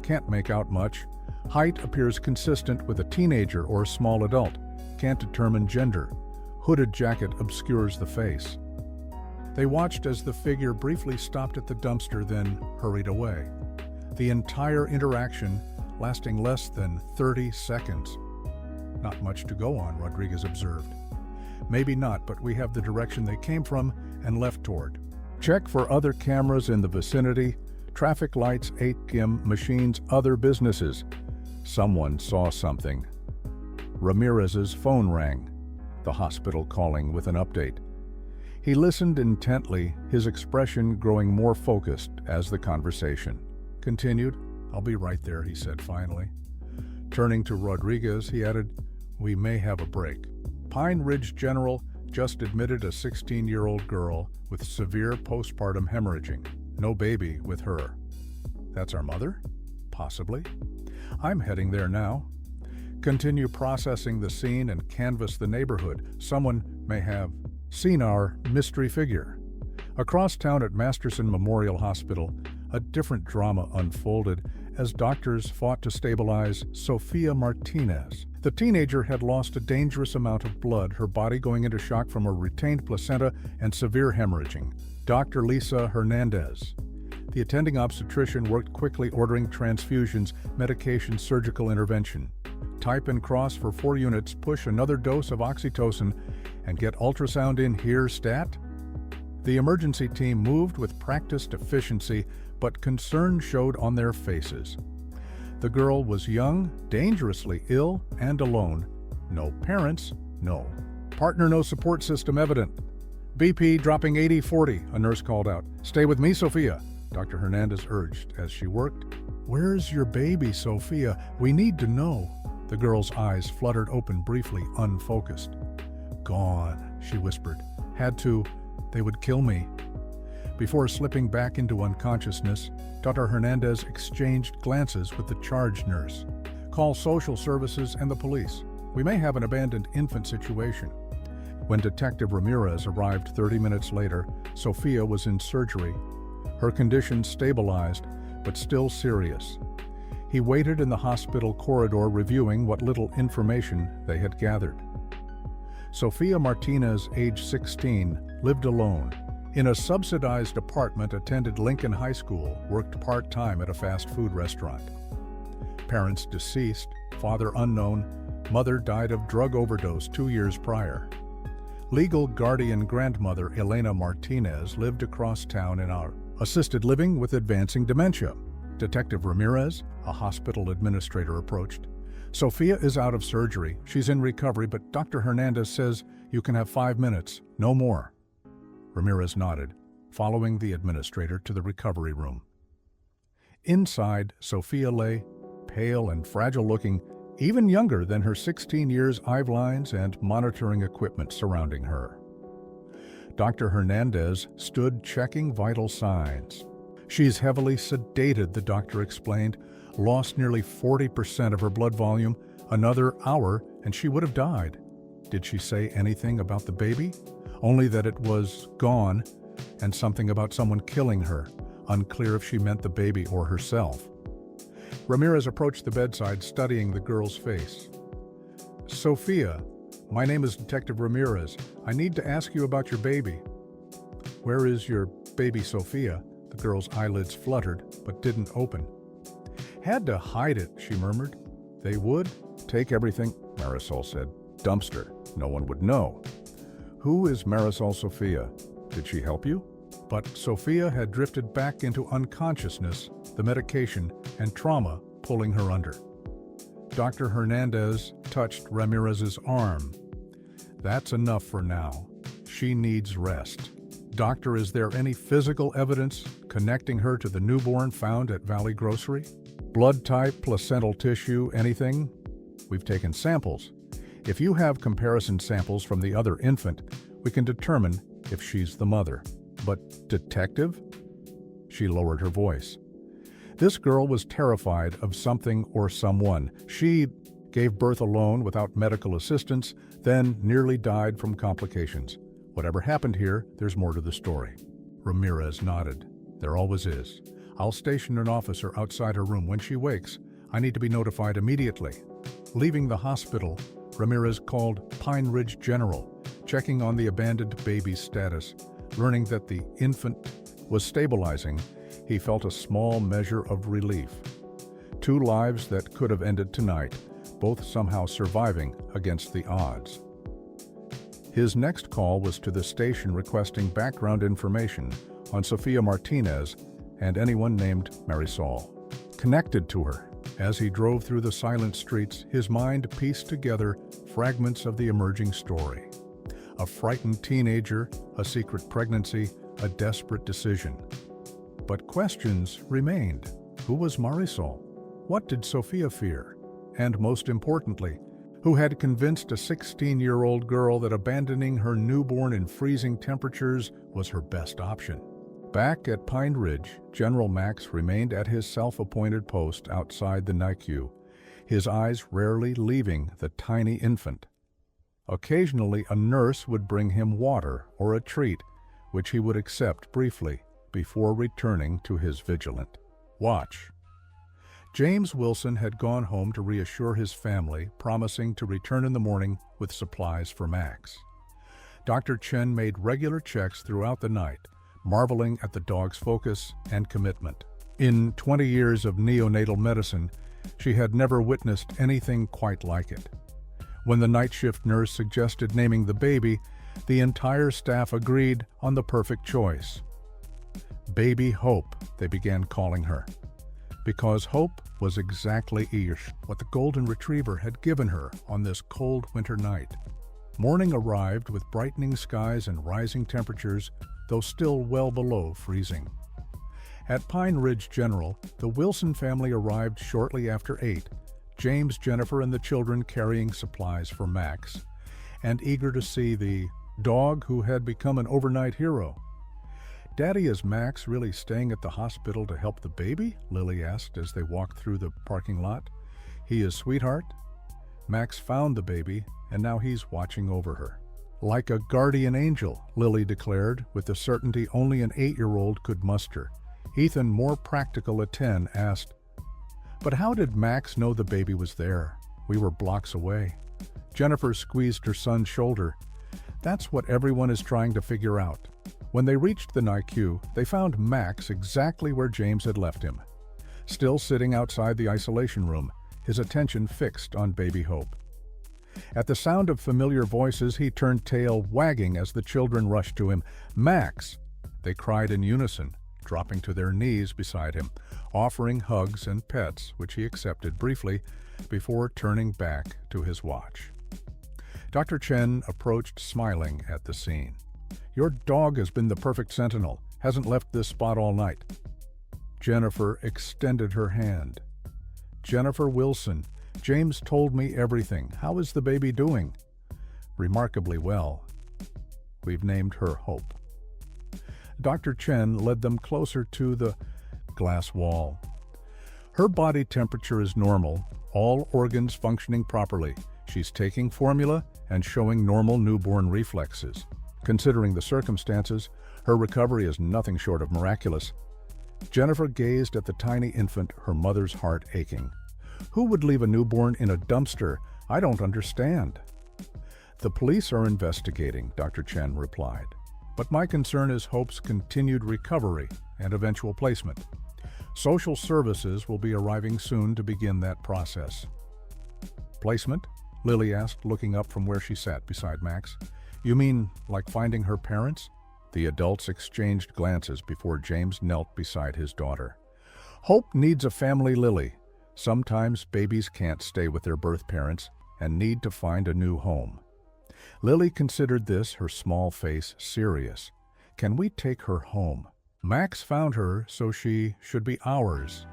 A: Can't make out much. Height appears consistent with a teenager or small adult. Can't determine gender. Hooded jacket obscures the face. They watched as the figure briefly stopped at the dumpster, then hurried away. The entire interaction lasting less than 30 seconds. Not much to go on, Rodriguez observed. Maybe not, but we have the direction they came from and left toward. Check for other cameras in the vicinity, traffic lights, ATM machines, other businesses. Someone saw something. Ramirez's phone rang, the hospital calling with an update. He listened intently, his expression growing more focused as the conversation continued. "I'll be right there," he said finally. Turning to Rodriguez, he added, "We may have a break. Pine Ridge General just admitted a 16-year-old girl with severe postpartum hemorrhaging. No baby with her. That's our mother? Possibly. I'm heading there now. Continue processing the scene and canvass the neighborhood. Someone may have seen our mystery figure." Across town at Masterson Memorial Hospital, a different drama unfolded as doctors fought to stabilize Sofia Martinez. The teenager had lost a dangerous amount of blood, her body going into shock from a retained placenta and severe hemorrhaging. Dr. Lisa Hernandez, the attending obstetrician, worked quickly, ordering transfusions, medication, surgical intervention. Type and cross for 4 units, push another dose of oxytocin, and get ultrasound in here stat. The emergency team moved with practiced efficiency, but concern showed on their faces. The girl was young, dangerously ill, and alone. No parents, no partner, no support system evident. BP dropping 80-40, a nurse called out. "Stay with me, Sofia," Dr. Hernandez urged as she worked. "Where's your baby, Sofia? We need to know." The girl's eyes fluttered open briefly, unfocused. "Gone," she whispered. "Had to. They would kill me." Before slipping back into unconsciousness, Dr. Hernandez exchanged glances with the charge nurse. "Call social services and the police. We may have an abandoned infant situation." When Detective Ramirez arrived 30 minutes later, Sofia was in surgery. Her condition stabilized, but still serious. He waited in the hospital corridor, reviewing what little information they had gathered. Sofia Martinez, age 16, lived alone. In a subsidized apartment, attended Lincoln High School, worked part-time at a fast food restaurant. Parents deceased, father unknown, mother died of drug overdose 2 years prior. Legal guardian grandmother Elena Martinez lived across town in our assisted living with advancing dementia. Detective Ramirez, a hospital administrator, approached. "Sofia is out of surgery. She's in recovery, but Dr. Hernandez says you can have 5 minutes, no more." Ramirez nodded, following the administrator to the recovery room. Inside, Sofia lay, pale and fragile-looking, even younger than her 16 years, eye lines and monitoring equipment surrounding her. Dr. Hernandez stood checking vital signs. "She's heavily sedated," the doctor explained. "Lost nearly 40% of her blood volume. Another hour and she would have died." Did she say anything about the baby? Only that it was gone, and something about someone killing her. Unclear if she meant the baby or herself. Ramirez approached the bedside, studying the girl's face. "Sofia, my name is Detective Ramirez. I need to ask you about your baby." "Where is your baby, Sofia?" The girl's eyelids fluttered, but didn't open. "Had to hide it," she murmured. "They would take everything," Marisol said. "Dumpster. No one would know." "Who is Marisol Sofia? Did she help you?" But Sofia had drifted back into unconsciousness, the medication and trauma pulling her under. Dr. Hernandez touched Ramirez's arm. "That's enough for now. She needs rest." "Doctor, is there any physical evidence connecting her to the newborn found at Valley Grocery? Blood type, placental tissue, anything?" "We've taken samples. If you have comparison samples from the other infant, we can determine if she's the mother." "But, Detective?" She lowered her voice. This girl was terrified of something or someone. She gave birth alone without medical assistance, then nearly died from complications. Whatever happened here, there's more to the story. Ramirez nodded. There always is. I'll station an officer outside her room. When she wakes, I need to be notified immediately. Leaving the hospital, Ramirez called Pine Ridge General, checking on the abandoned baby's status. Learning that the infant was stabilizing, he felt a small measure of relief. 2 lives that could have ended tonight, both somehow surviving against the odds. His next call was to the station requesting background information on Sofia Martinez and anyone named Marisol. Connected to her, as he drove through the silent streets, his mind pieced together fragments of the emerging story. A frightened teenager, a secret pregnancy, a desperate decision. But questions remained. Who was Marisol? What did Sofia fear? And most importantly, who had convinced a 16-year-old girl that abandoning her newborn in freezing temperatures was her best option? Back at Pine Ridge, General Max remained at his self-appointed post outside the NICU, his eyes rarely leaving the tiny infant. Occasionally, a nurse would bring him water or a treat, which he would accept briefly before returning to his vigilant watch. James Wilson had gone home to reassure his family, promising to return in the morning with supplies for Max. Dr. Chen made regular checks throughout the night, marveling at the dog's focus and commitment. In 20 years of neonatal medicine, she had never witnessed anything quite like it. When the night shift nurse suggested naming the baby, the entire staff agreed on the perfect choice. Baby Hope, they began calling her, because Hope was exactly what the golden retriever had given her on this cold winter night. Morning arrived with brightening skies and rising temperatures, though still well below freezing. At Pine Ridge General, the Wilson family arrived shortly after 8, James, Jennifer, and the children carrying supplies for Max, and eager to see the dog who had become an overnight hero. "Daddy, is Max really staying at the hospital to help the baby?" Lily asked as they walked through the parking lot. "He is, sweetheart." Max found the baby, and now he's watching over her. "Like a guardian angel," Lily declared, with the certainty only an 8-year-old could muster. Ethan, more practical at 10, asked, "But how did Max know the baby was there? We were blocks away." Jennifer squeezed her son's shoulder. "That's what everyone is trying to figure out." When they reached the NICU, they found Max exactly where James had left him, still sitting outside the isolation room, his attention fixed on baby Hope. At the sound of familiar voices, he turned tail wagging as the children rushed to him. "Max!" they cried in unison, dropping to their knees beside him, offering hugs and pets, which he accepted briefly before turning back to his watch. Dr. Chen approached, smiling at the scene. "Your dog has been the perfect sentinel, hasn't left this spot all night." Jennifer extended her hand. "Jennifer Wilson, James told me everything. How is the baby doing?" "Remarkably well. We've named her Hope." Dr. Chen led them closer to the glass wall. "Her body temperature is normal, all organs functioning properly. She's taking formula and showing normal newborn reflexes. Considering the circumstances, her recovery is nothing short of miraculous." Jennifer gazed at the tiny infant, her mother's heart aching. "Who would leave a newborn in a dumpster? I don't understand." "The police are investigating," Dr. Chen replied. "But my concern is Hope's continued recovery and eventual placement. Social services will be arriving soon to begin that process." "Placement?" Lily asked, looking up from where she sat beside Max. "You mean like finding her parents?" The adults exchanged glances before James knelt beside his daughter. "Hope needs a family, Lily. Sometimes babies can't stay with their birth parents and need to find a new home." Lily considered this, her small face serious. "Can we take her home? Max found her, so she should be ours."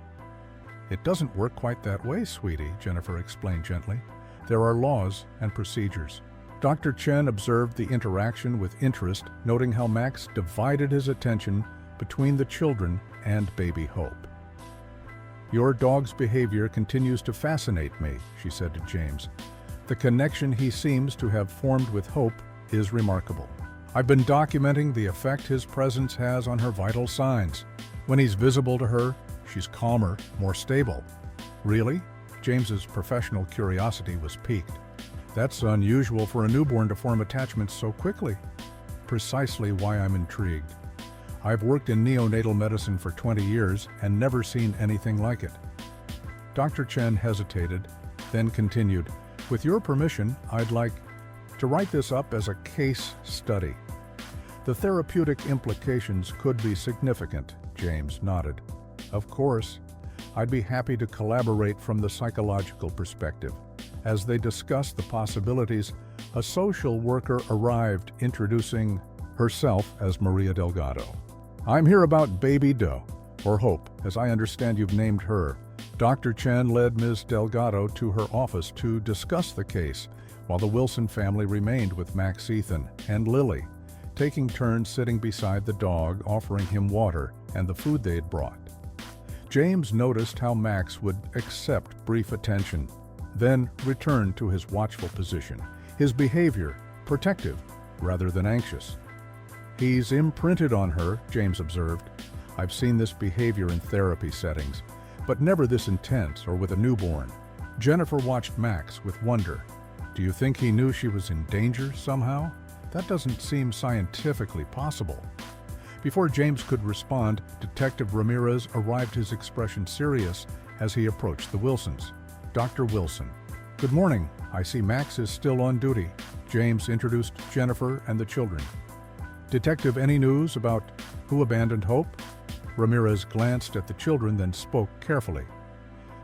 A: "It doesn't work quite that way, sweetie," Jennifer explained gently. "There are laws and procedures." Dr. Chen observed the interaction with interest, noting how Max divided his attention between the children and baby Hope. "Your dog's behavior continues to fascinate me," she said to James. "The connection he seems to have formed with Hope is remarkable. I've been documenting the effect his presence has on her vital signs. When he's visible to her, she's calmer, more stable." "Really?" James's professional curiosity was piqued. "That's unusual for a newborn to form attachments so quickly." "Precisely why I'm intrigued. I've worked in neonatal medicine for 20 years and never seen anything like it." Dr. Chen hesitated, then continued, "With your permission, I'd like to write this up as a case study." "The therapeutic implications could be significant," James nodded. "Of course, I'd be happy to collaborate from the psychological perspective." As they discussed the possibilities, a social worker arrived, introducing herself as Maria Delgado. "I'm here about Baby Doe, or Hope, as I understand you've named her." Dr. Chen led Ms. Delgado to her office to discuss the case, while the Wilson family remained with Max, Ethan, and Lily, taking turns sitting beside the dog, offering him water and the food they'd brought. James noticed how Max would accept brief attention, then return to his watchful position, his behavior protective rather than anxious. "He's imprinted on her," James observed. "I've seen this behavior in therapy settings, but never this intense or with a newborn." Jennifer watched Max with wonder. "Do you think he knew she was in danger somehow? That doesn't seem scientifically possible." Before James could respond, Detective Ramirez arrived, his expression serious as he approached the Wilsons. "Dr. Wilson." "Good morning. I see Max is still on duty." James introduced Jennifer and the children. "Detective, any news about who abandoned Hope?" Ramirez glanced at the children, then spoke carefully.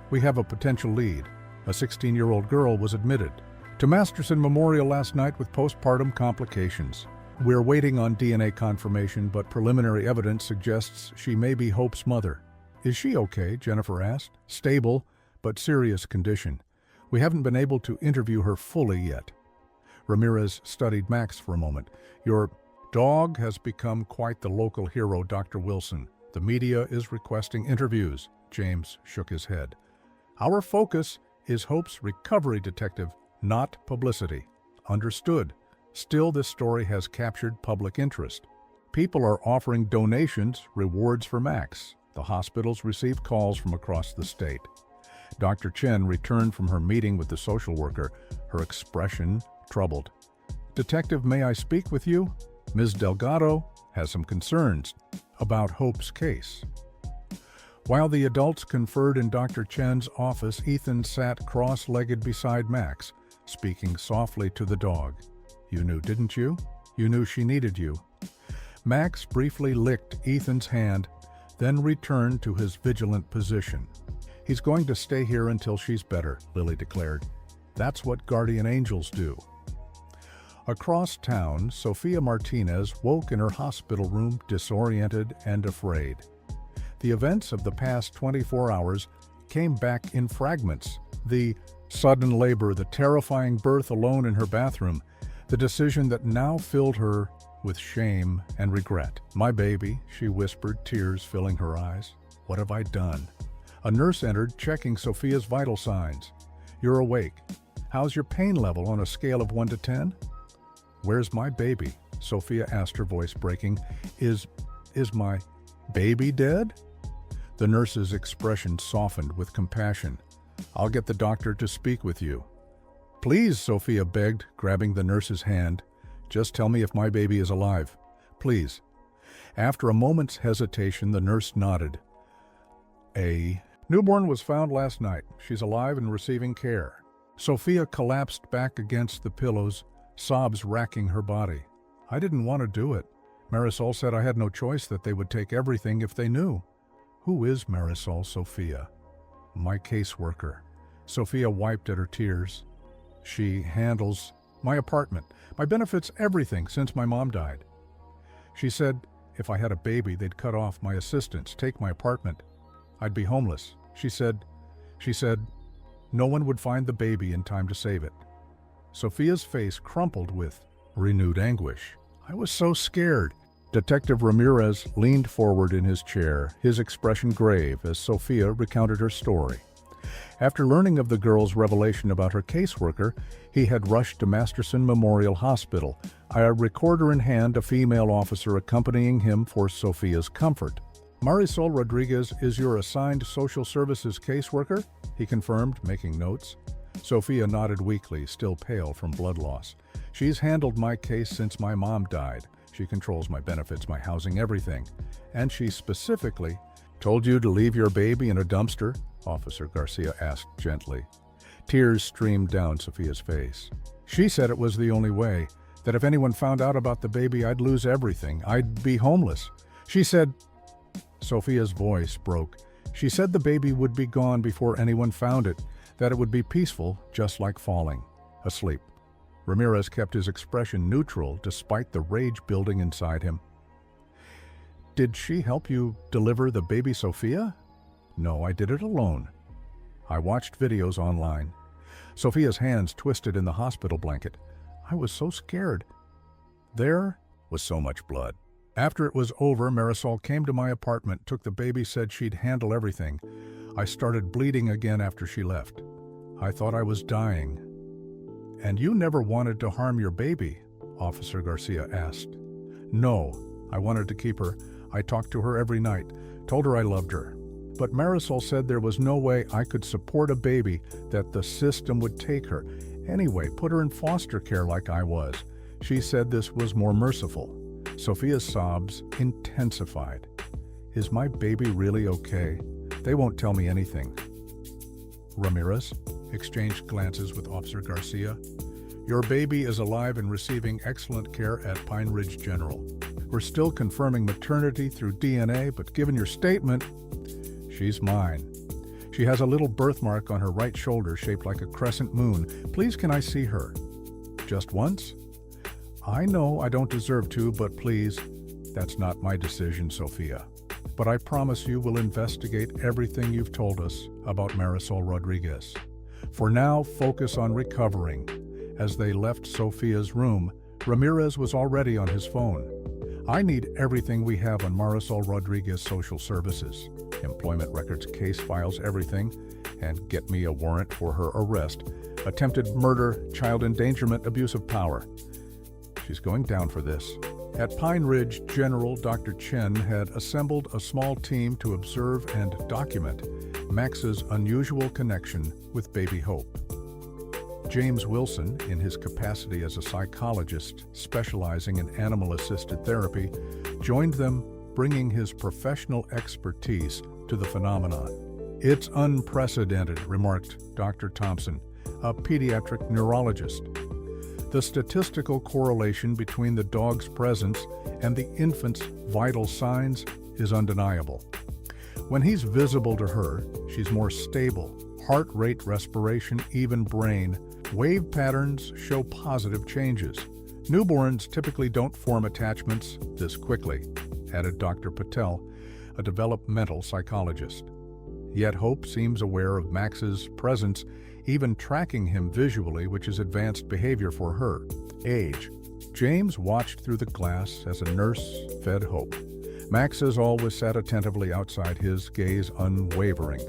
A: "We have a potential lead. A 16-year-old girl was admitted to Masterson Memorial last night with postpartum complications. We're waiting on DNA confirmation, but preliminary evidence suggests she may be Hope's mother." "Is she okay?" Jennifer asked. "Stable, but serious condition. We haven't been able to interview her fully yet." Ramirez studied Max for a moment. "Your dog has become quite the local hero, Dr. Wilson. The media is requesting interviews." James shook his head. "Our focus is Hope's recovery, Detective, not publicity." "Understood. Still, this story has captured public interest. People are offering donations, rewards for Max. The hospitals receive calls from across the state." Dr. Chen returned from her meeting with the social worker, her expression troubled. "Detective, may I speak with you? Ms. Delgado has some concerns about Hope's case." While the adults conferred in Dr. Chen's office, Ethan sat cross-legged beside Max, speaking softly to the dog. "You knew, didn't you? You knew she needed you." Max briefly licked Ethan's hand, then returned to his vigilant position. "He's going to stay here until she's better," Lily declared. "That's what guardian angels do." Across town, Sophia Martinez woke in her hospital room disoriented and afraid. The events of the past 24 hours came back in fragments. The sudden labor, the terrifying birth alone in her bathroom, the decision that now filled her with shame and regret. "My baby," she whispered, tears filling her eyes. "What have I done?" A nurse entered, checking Sophia's vital signs. "You're awake. How's your pain level on a scale of 1 to 10? "Where's my baby?" Sophia asked, her voice breaking. Is my baby dead?" The nurse's expression softened with compassion. "I'll get the doctor to speak with you." "Please," Sophia begged, grabbing the nurse's hand. "Just tell me if my baby is alive. Please." After a moment's hesitation, the nurse nodded. "A newborn was found last night. She's alive and receiving care." Sophia collapsed back against the pillows, sobs racking her body. "I didn't want to do it. Marisol said I had no choice, that they would take everything if they knew." "Who is Marisol?" "Sophia. My caseworker." Sophia wiped at her tears. "She handles my apartment, my benefits, everything since my mom died. She said if I had a baby, they'd cut off my assistance, take my apartment. I'd be homeless. She said no one would find the baby in time to save it." Sophia's face crumpled with renewed anguish. "I was so scared." Detective Ramirez leaned forward in his chair, his expression grave as Sophia recounted her story. After learning of the girl's revelation about her caseworker, he had rushed to Masterson Memorial Hospital, a recorder in hand, a female officer accompanying him for Sophia's comfort. "Marisol Rodriguez is your assigned social services caseworker?" he confirmed, making notes. Sophia nodded weakly, still pale from blood loss. "She's handled my case since my mom died. She controls my benefits, my housing, everything. And she specifically told you to leave your baby in a dumpster?" Officer Garcia asked gently. Tears streamed down Sophia's face. "She said it was the only way, that if anyone found out about the baby, I'd lose everything. I'd be homeless. She said—" Sophia's voice broke. "She said the baby would be gone before anyone found it, that it would be peaceful, just like falling asleep." Ramirez kept his expression neutral despite the rage building inside him. "Did she help you deliver the baby Sophia?" "No, I did it alone. I watched videos online." Sophia's hands twisted in the hospital blanket. "I was so scared. There was so much blood. After it was over, Marisol came to my apartment, took the baby, said she'd handle everything. I started bleeding again after she left. I thought I was dying." "And you never wanted to harm your baby?" Officer Garcia asked. "No, I wanted to keep her. I talked to her every night, told her I loved her. But Marisol said there was no way I could support a baby, that the system would take her. Anyway, put her in foster care like I was. She said this was more merciful." Sophia's sobs intensified. "Is my baby really okay? They won't tell me anything." Ramirez exchanged glances with Officer Garcia. "Your baby is alive and receiving excellent care at Pine Ridge General. We're still confirming maternity through DNA, but given your statement, she's mine. She has a little birthmark on her right shoulder shaped like a crescent moon. Please, can I see her?" "Just once?" "I know I don't deserve to, but please." "That's not my decision, Sophia. But I promise you we'll investigate everything you've told us about Marisol Rodriguez. For now, focus on recovering." As they left Sophia's room, Ramirez was already on his phone. "I need everything we have on Marisol Rodriguez social services. Employment records, case files, everything. And get me a warrant for her arrest. Attempted murder, child endangerment, abuse of power." She's going down for this. At Pine Ridge General, Dr. Chen had assembled a small team to observe and document Max's unusual connection with baby Hope. James Wilson, in his capacity as a psychologist specializing in animal-assisted therapy, joined them, bringing his professional expertise to the phenomenon. "It's unprecedented," remarked Dr. Thompson, a pediatric neurologist. "The statistical correlation between the dog's presence and the infant's vital signs is undeniable. When he's visible to her, she's more stable. Heart rate, respiration, even brain. Wave patterns show positive changes. Newborns typically don't form attachments this quickly," added Dr. Patel, a developmental psychologist. Yet Hope seems aware of Max's presence, even tracking him visually, which is advanced behavior for her age. James watched through the glass as a nurse fed Hope. Max, as always, sat attentively outside, his gaze unwavering.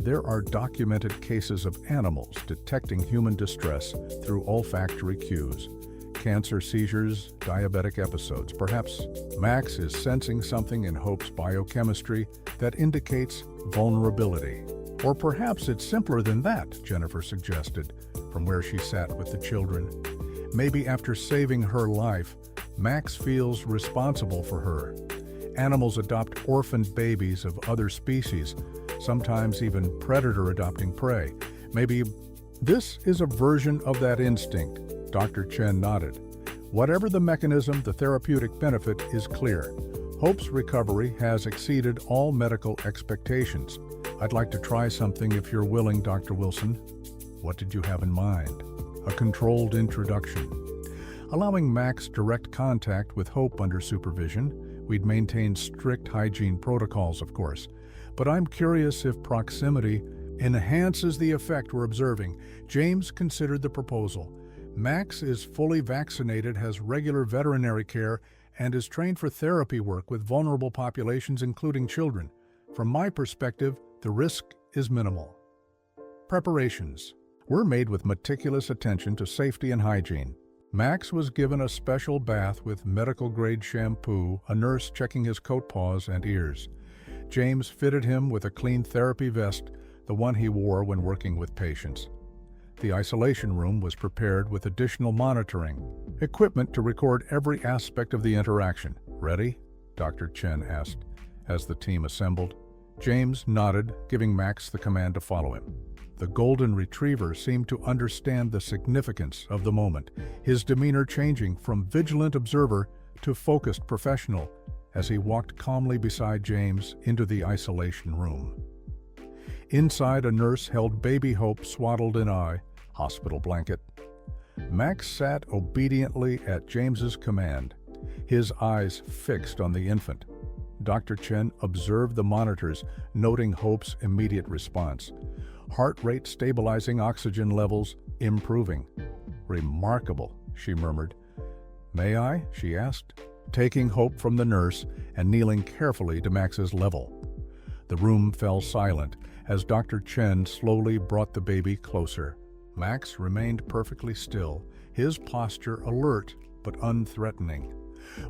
A: There are documented cases of animals detecting human distress through olfactory cues. Cancer, seizures, diabetic episodes. Perhaps Max is sensing something in Hope's biochemistry that indicates vulnerability. Or perhaps it's simpler than that, Jennifer suggested, from where she sat with the children. Maybe after saving her life, Max feels responsible for her. Animals adopt orphaned babies of other species, sometimes even predator adopting prey. Maybe this is a version of that instinct. Dr. Chen nodded. Whatever the mechanism, the therapeutic benefit is clear. Hope's recovery has exceeded all medical expectations. I'd like to try something if you're willing, Dr. Wilson. What did you have in mind? A controlled introduction. Allowing Max direct contact with Hope under supervision. We'd maintain strict hygiene protocols, of course. But I'm curious if proximity enhances the effect we're observing. James considered the proposal. Max is fully vaccinated, has regular veterinary care, and is trained for therapy work with vulnerable populations, including children. From my perspective, the risk is minimal. Preparations were made with meticulous attention to safety and hygiene. Max was given a special bath with medical-grade shampoo, a nurse checking his coat paws and ears. James fitted him with a clean therapy vest, the one he wore when working with patients. The isolation room was prepared with additional monitoring, equipment to record every aspect of the interaction. "Ready?" Dr. Chen asked as the team assembled. James nodded, giving Max the command to follow him. The golden retriever seemed to understand the significance of the moment, his demeanor changing from vigilant observer to focused professional as he walked calmly beside James into the isolation room. Inside, a nurse held baby Hope swaddled in a hospital blanket. Max sat obediently at James's command, his eyes fixed on the infant. Dr. Chen observed the monitors, noting Hope's immediate response. Heart rate stabilizing, oxygen levels improving. "Remarkable," she murmured. "May I?" she asked, taking Hope from the nurse and kneeling carefully to Max's level. The room fell silent as Dr. Chen slowly brought the baby closer. Max remained perfectly still, his posture alert but unthreatening.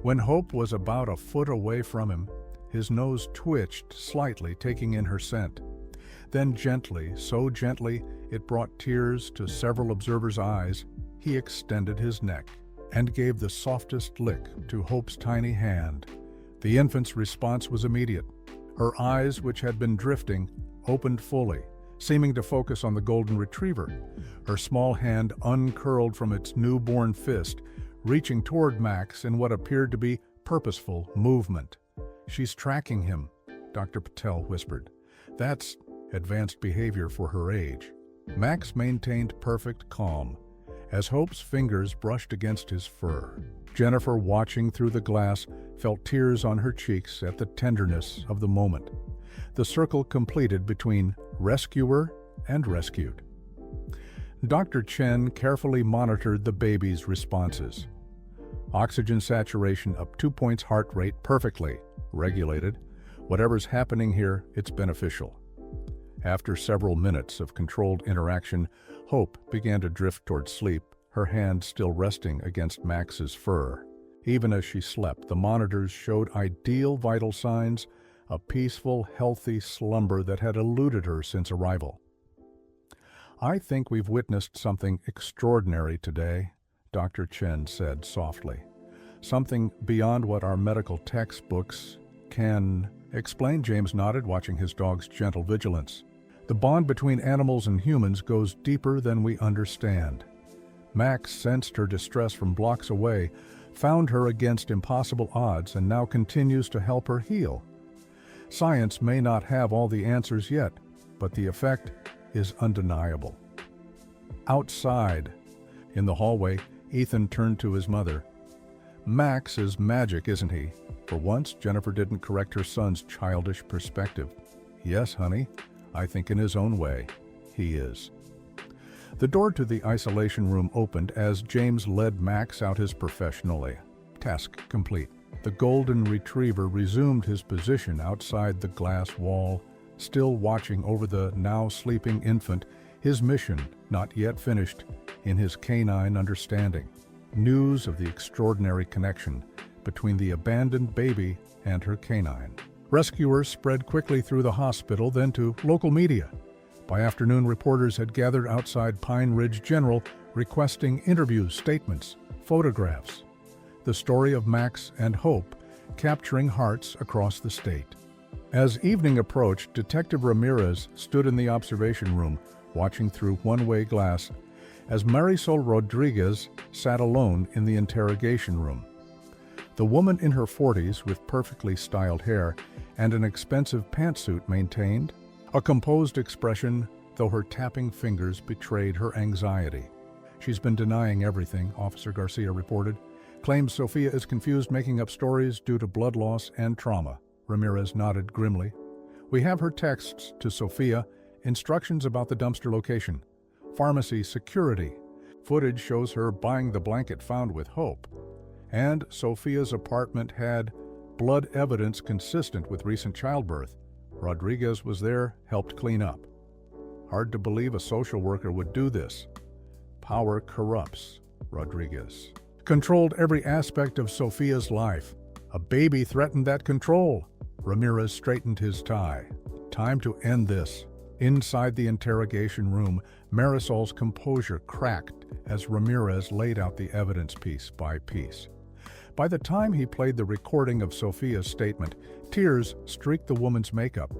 A: When Hope was about a foot away from him, his nose twitched slightly, taking in her scent. Then gently, so gently it brought tears to several observers' eyes, he extended his neck and gave the softest lick to Hope's tiny hand. The infant's response was immediate. Her eyes, which had been drifting, opened fully, seeming to focus on the golden retriever. Her small hand uncurled from its newborn fist, reaching toward Max in what appeared to be purposeful movement. "She's tracking him," Dr. Patel whispered. "That's advanced behavior for her age." Max maintained perfect calm as Hope's fingers brushed against his fur. Jennifer, watching through the glass, felt tears on her cheeks at the tenderness of the moment. The circle completed between rescuer and rescued. Dr. Chen carefully monitored the baby's responses. Oxygen saturation up 2 points, heart rate perfectly regulated. Whatever's happening here, it's beneficial. After several minutes of controlled interaction, Hope began to drift toward sleep, her hand still resting against Max's fur. Even as she slept, the monitors showed ideal vital signs, a peaceful, healthy slumber that had eluded her since arrival. "I think we've witnessed something extraordinary today," Dr. Chen said softly. "Something beyond what our medical textbooks can explain." James nodded, watching his dog's gentle vigilance. "The bond between animals and humans goes deeper than we understand." Max sensed her distress from blocks away, found her against impossible odds, and now continues to help her heal. Science may not have all the answers yet, but the effect is undeniable. Outside, in the hallway, Ethan turned to his mother. "Max is magic, isn't he?" For once, Jennifer didn't correct her son's childish perspective. "Yes, honey, I think in his own way, he is." The door to the isolation room opened as James led Max out his professionally. Task complete. The golden retriever resumed his position outside the glass wall, still watching over the now sleeping infant, his mission not yet finished in his canine understanding. News of the extraordinary connection between the abandoned baby and her canine. Rescuers spread quickly through the hospital, then to local media. By afternoon, reporters had gathered outside Pine Ridge General requesting interviews, statements, photographs. The story of Max and Hope capturing hearts across the state. As evening approached, Detective Ramirez stood in the observation room, watching through one-way glass, as Marisol Rodriguez sat alone in the interrogation room. The woman in her 40s, with perfectly styled hair and an expensive pantsuit, maintained a composed expression, though her tapping fingers betrayed her anxiety. "She's been denying everything," Officer Garcia reported. "Claims Sophia is confused, making up stories due to blood loss and trauma." Ramirez nodded grimly. "We have her texts to Sophia, instructions about the dumpster location, pharmacy security. Footage shows her buying the blanket found with Hope. And Sophia's apartment had blood evidence consistent with recent childbirth. Rodriguez was there, helped clean up. Hard to believe a social worker would do this. Power corrupts, Rodriguez controlled every aspect of Sophia's life. A baby threatened that control. Ramirez straightened his tie. Time to end this. Inside the interrogation room, Marisol's composure cracked as Ramirez laid out the evidence piece by piece. By the time he played the recording of Sophia's statement, tears streaked the woman's makeup.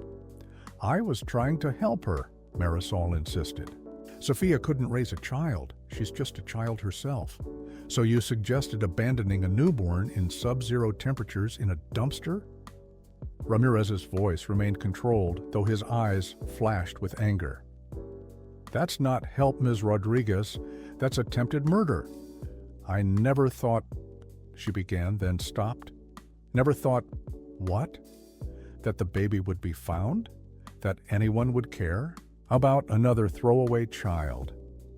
A: "I was trying to help her," Marisol insisted. "Sophia couldn't raise a child. She's just a child herself. So you suggested abandoning a newborn in sub-zero temperatures in a dumpster?" Ramirez's voice remained controlled, though his eyes flashed with anger. "That's not help, Ms. Rodriguez. That's attempted murder." "I never thought," she began, then stopped. "Never thought what? That the baby would be found? That anyone would care? About another throwaway child.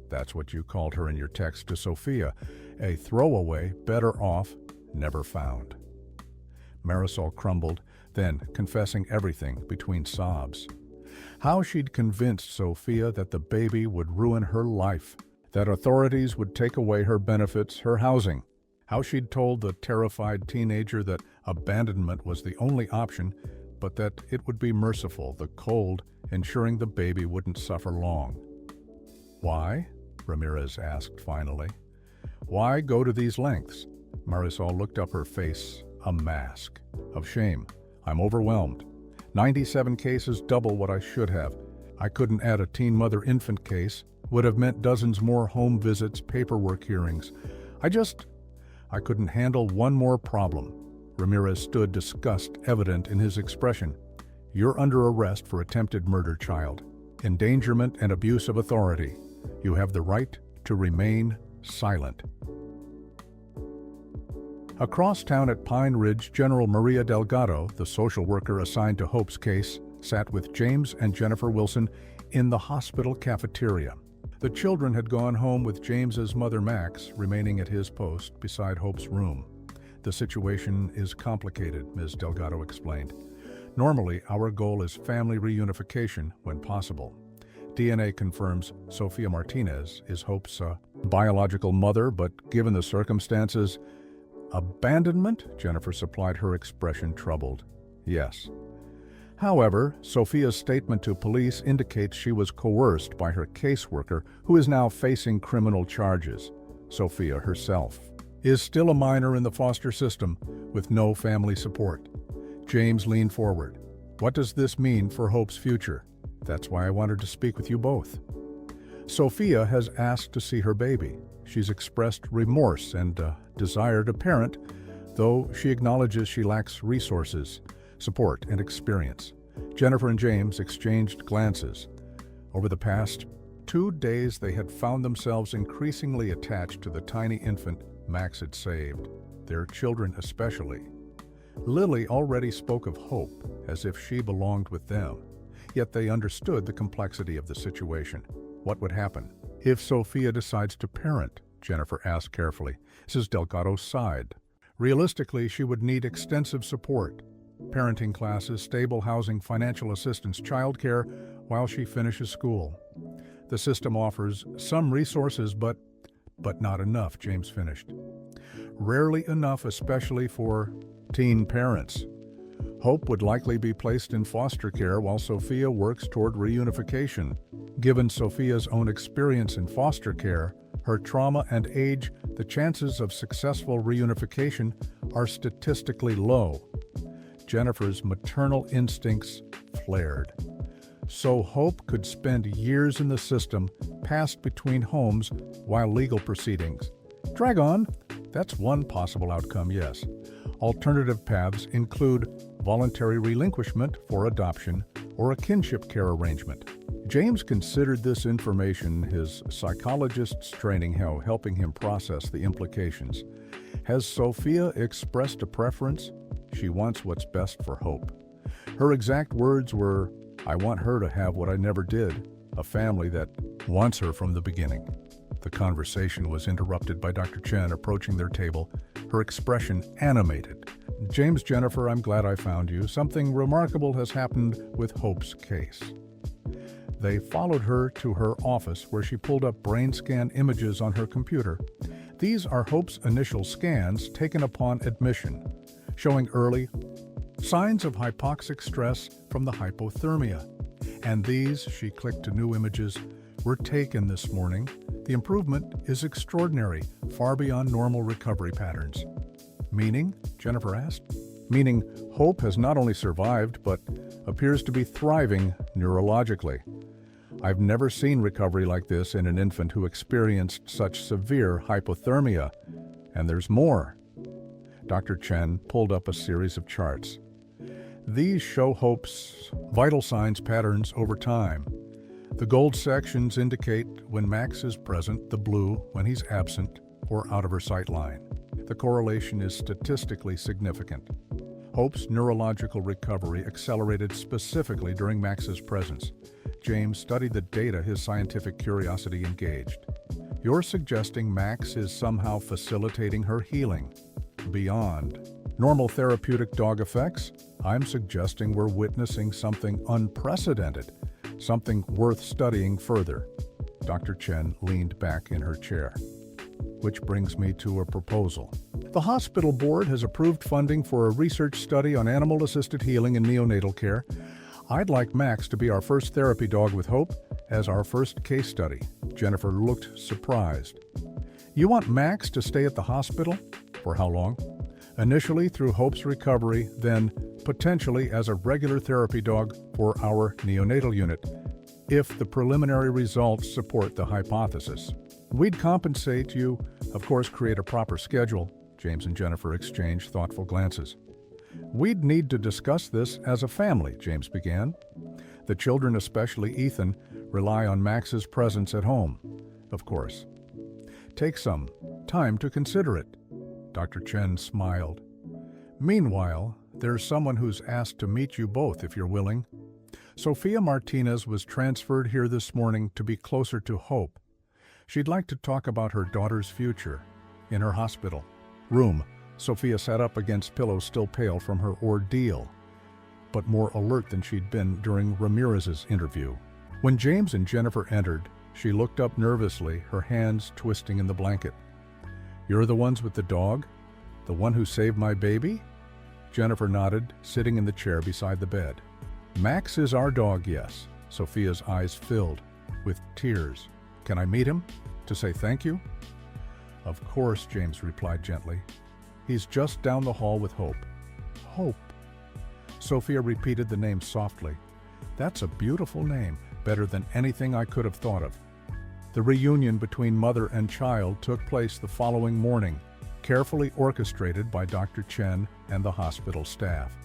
A: That's what you called her in your text to Sophia. A throwaway, better off, never found." Marisol crumbled, then confessing everything between sobs. How she'd convinced Sophia that the baby would ruin her life, that authorities would take away her benefits, her housing. How she'd told the terrified teenager that abandonment was the only option, but that it would be merciful, the cold, ensuring the baby wouldn't suffer long. "Why?" Ramirez asked finally. "Why go to these lengths?" Marisol looked up, her face a mask of shame. "I'm overwhelmed. 97 cases, double what I should have. I couldn't add a teen mother-infant case. Would have meant dozens more home visits, paperwork hearings. I couldn't handle one more problem." Ramirez stood, disgust evident in his expression. "You're under arrest for attempted murder, child. Endangerment and abuse of authority. You have the right to remain silent." Across town at Pine Ridge, General Maria Delgado, the social worker assigned to Hope's case, sat with James and Jennifer Wilson in the hospital cafeteria. The children had gone home with James's mother Max, remaining at his post beside Hope's room. "The situation is complicated," Ms. Delgado explained. "Normally, our goal is family reunification when possible. DNA confirms Sofia Martinez is Hope's biological mother, but given the circumstances..." "Abandonment?" Jennifer supplied, her expression troubled. "Yes." However, Sophia's statement to police indicates she was coerced by her caseworker, who is now facing criminal charges. Sophia herself is still a minor in the foster system with no family support. James leaned forward. "What does this mean for Hope's future?" "That's why I wanted to speak with you both." Sophia has asked to see her baby. She's expressed remorse and a desire to parent, though she acknowledges she lacks resources, support, and experience. Jennifer and James exchanged glances. Over the past 2 days, they had found themselves increasingly attached to the tiny infant Max had saved, their children especially. Lily already spoke of Hope as if she belonged with them, yet they understood the complexity of the situation. What would happen if Sophia decides to parent? Jennifer asked carefully. Mrs. Delgado sighed. Realistically, she would need extensive support. Parenting classes, stable housing, financial assistance, childcare while she finishes school. The system offers some resources, but not enough, James finished. Rarely enough, especially for teen parents. Hope would likely be placed in foster care while Sophia works toward reunification. Given Sophia's own experience in foster care, her trauma and age, the chances of successful reunification are statistically low. Jennifer's maternal instincts flared. So Hope could spend years in the system, passed between homes while legal proceedings drag on. That's one possible outcome, yes. Alternative paths include voluntary relinquishment for adoption or a kinship care arrangement. James considered this information, his psychologist's training helping him process the implications. Has Sophia expressed a preference? She wants what's best for Hope. Her exact words were, "I want her to have what I never did, a family that wants her from the beginning." The conversation was interrupted by Dr. Chen approaching their table, her her expression animated. "James, Jennifer, I'm glad I found you. Something remarkable has happened with Hope's case." They followed her to her office, where she pulled up brain scan images on her computer. These are Hope's initial scans taken upon admission, showing early signs of hypoxic stress from the hypothermia. And these, she clicked to new images, were taken this morning. The improvement is extraordinary, far beyond normal recovery patterns. "Meaning?" Jennifer asked. "Meaning Hope has not only survived, but appears to be thriving neurologically. I've never seen recovery like this in an infant who experienced such severe hypothermia. And there's more." Dr. Chen pulled up a series of charts. These show Hope's vital signs patterns over time. The gold sections indicate when Max is present, the blue when he's absent or out of her sight line. The correlation is statistically significant. Hope's neurological recovery accelerated specifically during Max's presence. James studied the data, his scientific curiosity engaged. "You're suggesting Max is somehow facilitating her healing beyond normal therapeutic dog effects? I'm suggesting we're witnessing something unprecedented, something worth studying further." Dr. Chen leaned back in her chair. "Which brings me to a proposal. The hospital board has approved funding for a research study on animal-assisted healing in neonatal care. I'd like Max to be our first therapy dog with Hope as our first case study." Jennifer looked surprised. "You want Max to stay at the hospital? For how long?" "Initially through Hope's recovery, then potentially as a regular therapy dog for our neonatal unit, if the preliminary results support the hypothesis. We'd compensate you, of course, create a proper schedule." James and Jennifer exchanged thoughtful glances. "We'd need to discuss this as a family," James began. "The children, especially Ethan, rely on Max's presence at home, of course. Take some time to consider it." Dr. Chen smiled. "Meanwhile, there's someone who's asked to meet you both if you're willing." Sophia Martinez was transferred here this morning to be closer to Hope. She'd like to talk about her daughter's future in her hospital room. Sophia sat up against pillows, still pale from her ordeal, but more alert than she'd been during Ramirez's interview. When James and Jennifer entered, she looked up nervously, her hands twisting in the blanket. "You're the ones with the dog? The one who saved my baby?" Jennifer nodded, sitting in the chair beside the bed. "Max is our dog, yes." Sophia's eyes filled with tears. "Can I meet him? To say thank you?" "Of course," James replied gently. "He's just down the hall with Hope." "Hope." Sophia repeated the name softly. "That's a beautiful name, better than anything I could have thought of." The reunion between mother and child took place the following morning, carefully orchestrated by Dr. Chen and the hospital staff.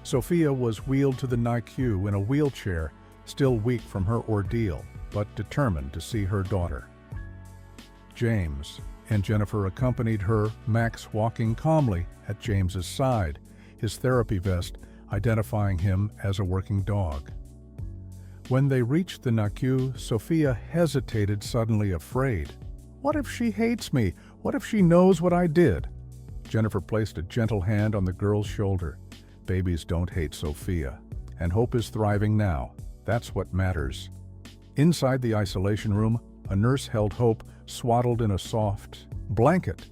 A: Sophia was wheeled to the NICU in a wheelchair, still weak from her ordeal, but determined to see her daughter. James and Jennifer accompanied her, Max walking calmly at James's side, his therapy vest identifying him as a working dog. When they reached the NICU, Sophia hesitated, suddenly afraid. "What if she hates me? What if she knows what I did?" Jennifer placed a gentle hand on the girl's shoulder. "Babies don't hate Sophia, and Hope is thriving now. That's what matters." Inside the isolation room, a nurse held Hope swaddled in a soft blanket.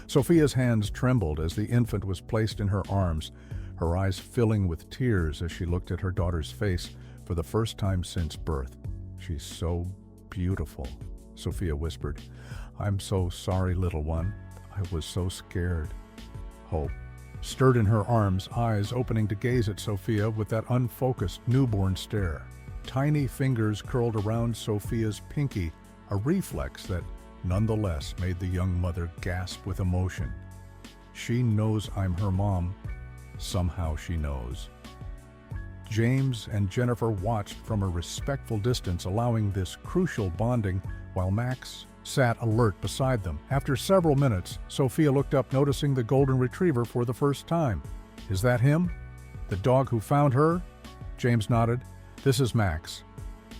A: Sophia's hands trembled as the infant was placed in her arms, her eyes filling with tears as she looked at her daughter's face for the first time since birth. "She's so beautiful," Sophia whispered. "I'm so sorry, little one. I was so scared." Hope stirred in her arms, eyes opening to gaze at Sophia with that unfocused newborn stare. Tiny fingers curled around Sophia's pinky, a reflex that nonetheless made the young mother gasp with emotion. She knows I'm her mom. Somehow she knows. James and Jennifer watched from a respectful distance, allowing this crucial bonding, while Max sat alert beside them. After several minutes, Sophia looked up, noticing the golden retriever for the first time. "Is that him? The dog who found her?" James nodded. "This is Max.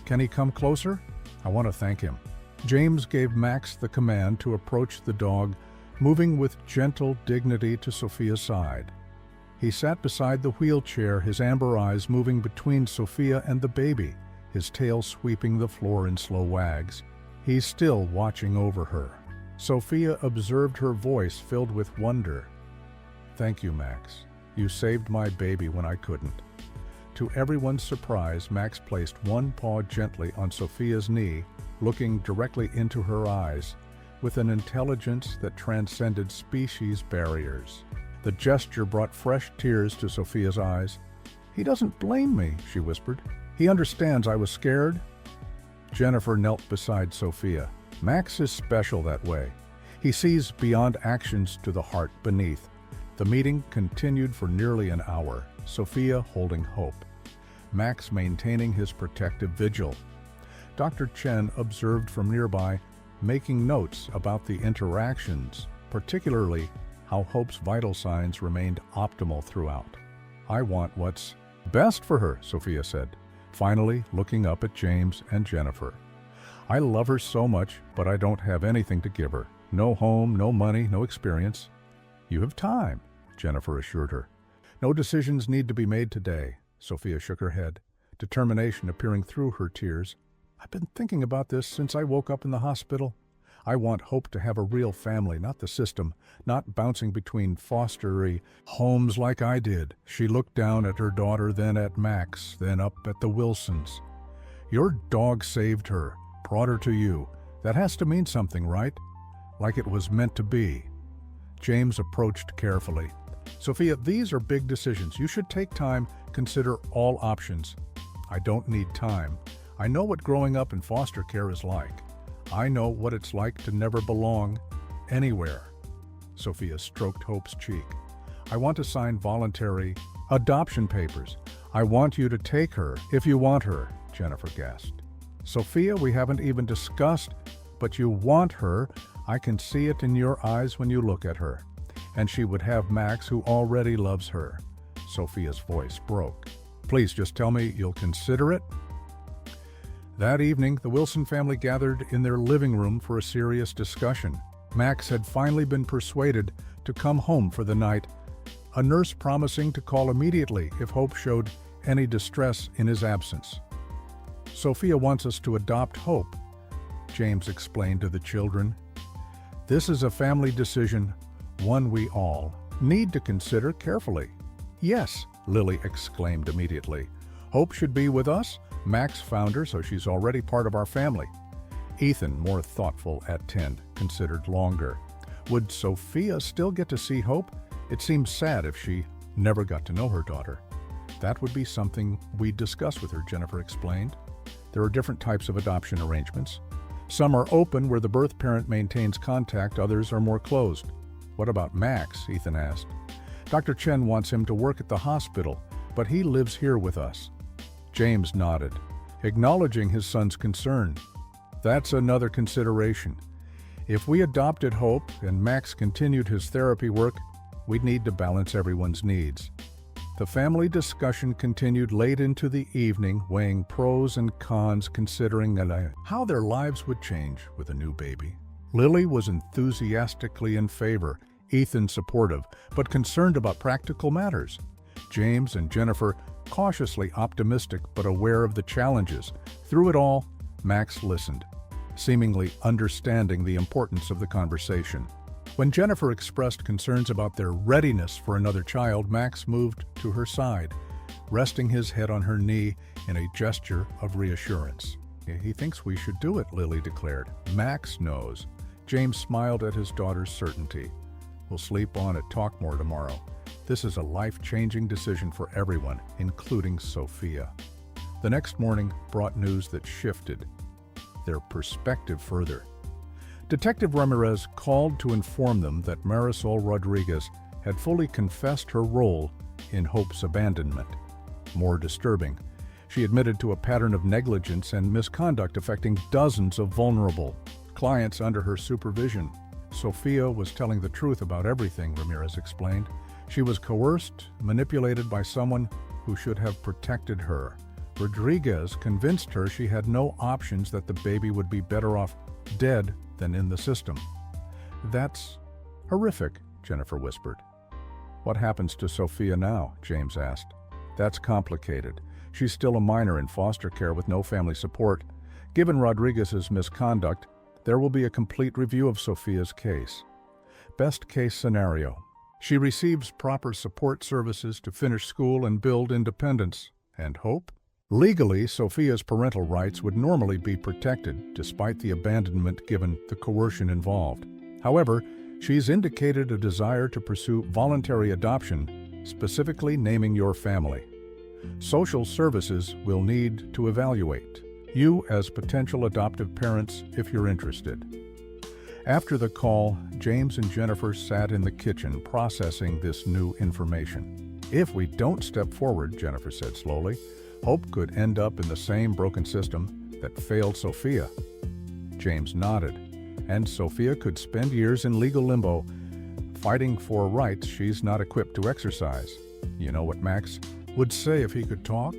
A: Can he come closer? I want to thank him." James gave Max the command to approach the dog, moving with gentle dignity to Sophia's side. He sat beside the wheelchair, his amber eyes moving between Sophia and the baby, his tail sweeping the floor in slow wags. He's still watching over her. Sophia observed her voice filled with wonder. "Thank you, Max. You saved my baby when I couldn't." To everyone's surprise, Max placed one paw gently on Sophia's knee, looking directly into her eyes, with an intelligence that transcended species barriers. The gesture brought fresh tears to Sophia's eyes. "He doesn't blame me," she whispered. "He understands I was scared." Jennifer knelt beside Sophia. Max is special that way. He sees beyond actions to the heart beneath. The meeting continued for nearly an hour, Sophia holding hope, Max maintaining his protective vigil. Dr. Chen observed from nearby, making notes about the interactions, particularly how Hope's vital signs remained optimal throughout. "I want what's best for her," Sophia said, finally looking up at James and Jennifer. "I love her so much, but I don't have anything to give her. No home, no money, no experience." "You have time," Jennifer assured her. "No decisions need to be made today." Sophia shook her head, determination appearing through her tears. "I've been thinking about this since I woke up in the hospital. I want Hope to have a real family, not the system, not bouncing between fostery homes like I did." She looked down at her daughter, then at Max, then up at the Wilsons. "Your dog saved her, brought her to you. That has to mean something, right? Like it was meant to be." James approached carefully. "Sophia, these are big decisions. You should take time, consider all options." "I don't need time. I know what growing up in foster care is like. I know what it's like to never belong anywhere." Sophia stroked Hope's cheek. "I want to sign voluntary adoption papers. I want you to take her if you want her," Jennifer gasped. "Sophia, we haven't even discussed, but you want her. I can see it in your eyes when you look at her. And she would have Max, who already loves her." Sophia's voice broke. "Please just tell me you'll consider it." That evening, the Wilson family gathered in their living room for a serious discussion. Max had finally been persuaded to come home for the night, a nurse promising to call immediately if Hope showed any distress in his absence. "Sophia wants us to adopt Hope," James explained to the children. "This is a family decision, one we all need to consider carefully." "Yes," Lily exclaimed immediately. "Hope should be with us. Max found her, so she's already part of our family." Ethan, more thoughtful at 10, considered longer. "Would Sophia still get to see Hope? It seems sad if she never got to know her daughter." "That would be something we'd discuss with her," Jennifer explained. "There are different types of adoption arrangements. Some are open where the birth parent maintains contact, others are more closed." "What about Max?" Ethan asked. "Dr. Chen wants him to work at the hospital, but he lives here with us." James nodded, acknowledging his son's concern. "That's another consideration. If we adopted Hope and Max continued his therapy work, we'd need to balance everyone's needs." The family discussion continued late into the evening, weighing pros and cons, considering how their lives would change with a new baby. Lily was enthusiastically in favor, Ethan supportive, but concerned about practical matters. James and Jennifer cautiously optimistic but aware of the challenges. Through it all, Max listened, seemingly understanding the importance of the conversation. When Jennifer expressed concerns about their readiness for another child, Max moved to her side, resting his head on her knee in a gesture of reassurance. "He thinks we should do it," Lily declared. "Max knows." James smiled at his daughter's certainty. "We'll sleep on it, talk more tomorrow. This is a life-changing decision for everyone, including Sophia." The next morning brought news that shifted their perspective further. Detective Ramirez called to inform them that Marisol Rodriguez had fully confessed her role in Hope's abandonment. More disturbing, she admitted to a pattern of negligence and misconduct affecting dozens of vulnerable clients under her supervision. Sophia was telling the truth about everything, Ramirez explained. She was coerced, manipulated by someone who should have protected her. Rodriguez convinced her she had no options, that the baby would be better off dead than in the system. That's Horrific, Jennifer whispered. What happens to Sophia now? James asked. That's complicated. She's still a minor in foster care with no family support. Given Rodriguez's misconduct, there will be a complete review of Sophia's case. Best case scenario. She receives proper support services to finish school and build independence. And hope? Legally, Sophia's parental rights would normally be protected, despite the abandonment given the coercion involved. However, she's indicated a desire to pursue voluntary adoption, specifically naming your family. Social services will need to evaluate you as potential adoptive parents if you're interested. After the call, James and Jennifer sat in the kitchen processing this new information. If we don't step forward, Jennifer said slowly, Hope could end up in the same broken system that failed Sophia. James nodded, and Sophia could spend years in legal limbo, fighting for rights she's not equipped to exercise. You know what Max would say if he could talk?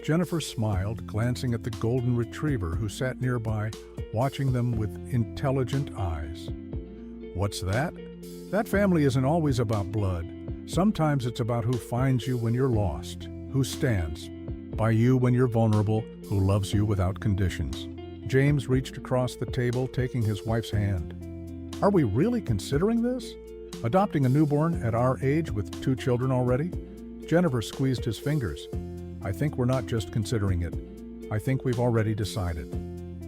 A: Jennifer smiled, glancing at the golden retriever who sat nearby, watching them with intelligent eyes. What's that? That family isn't always about blood. Sometimes it's about who finds you when you're lost, who stands by you when you're vulnerable, who loves you without conditions. James reached across the table, taking his wife's hand. Are we really considering this? Adopting a newborn at our age with 2 children already? Jennifer squeezed his fingers. I think we're not just considering it. I think we've already decided.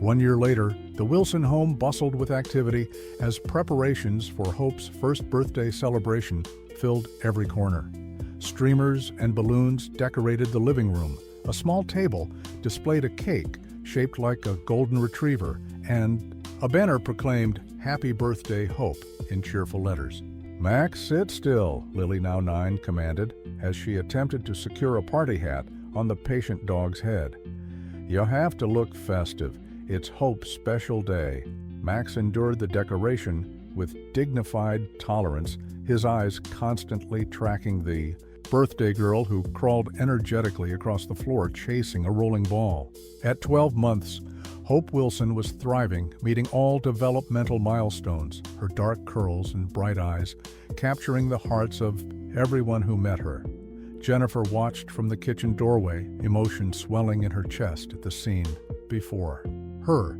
A: 1 year later, the Wilson home bustled with activity as preparations for Hope's first birthday celebration filled every corner. Streamers and balloons decorated the living room. A small table displayed a cake shaped like a golden retriever, and a banner proclaimed, "Happy Birthday, Hope," in cheerful letters. Max, sit still, Lily, now 9, commanded, as she attempted to secure a party hat on the patient dog's head. You have to look festive. It's Hope's special day. Max endured the decoration with dignified tolerance, his eyes constantly tracking the birthday girl who crawled energetically across the floor chasing a rolling ball. At 12 months, Hope Wilson was thriving, meeting all developmental milestones, her dark curls and bright eyes capturing the hearts of everyone who met her. Jennifer watched from the kitchen doorway, emotion swelling in her chest at the scene before her.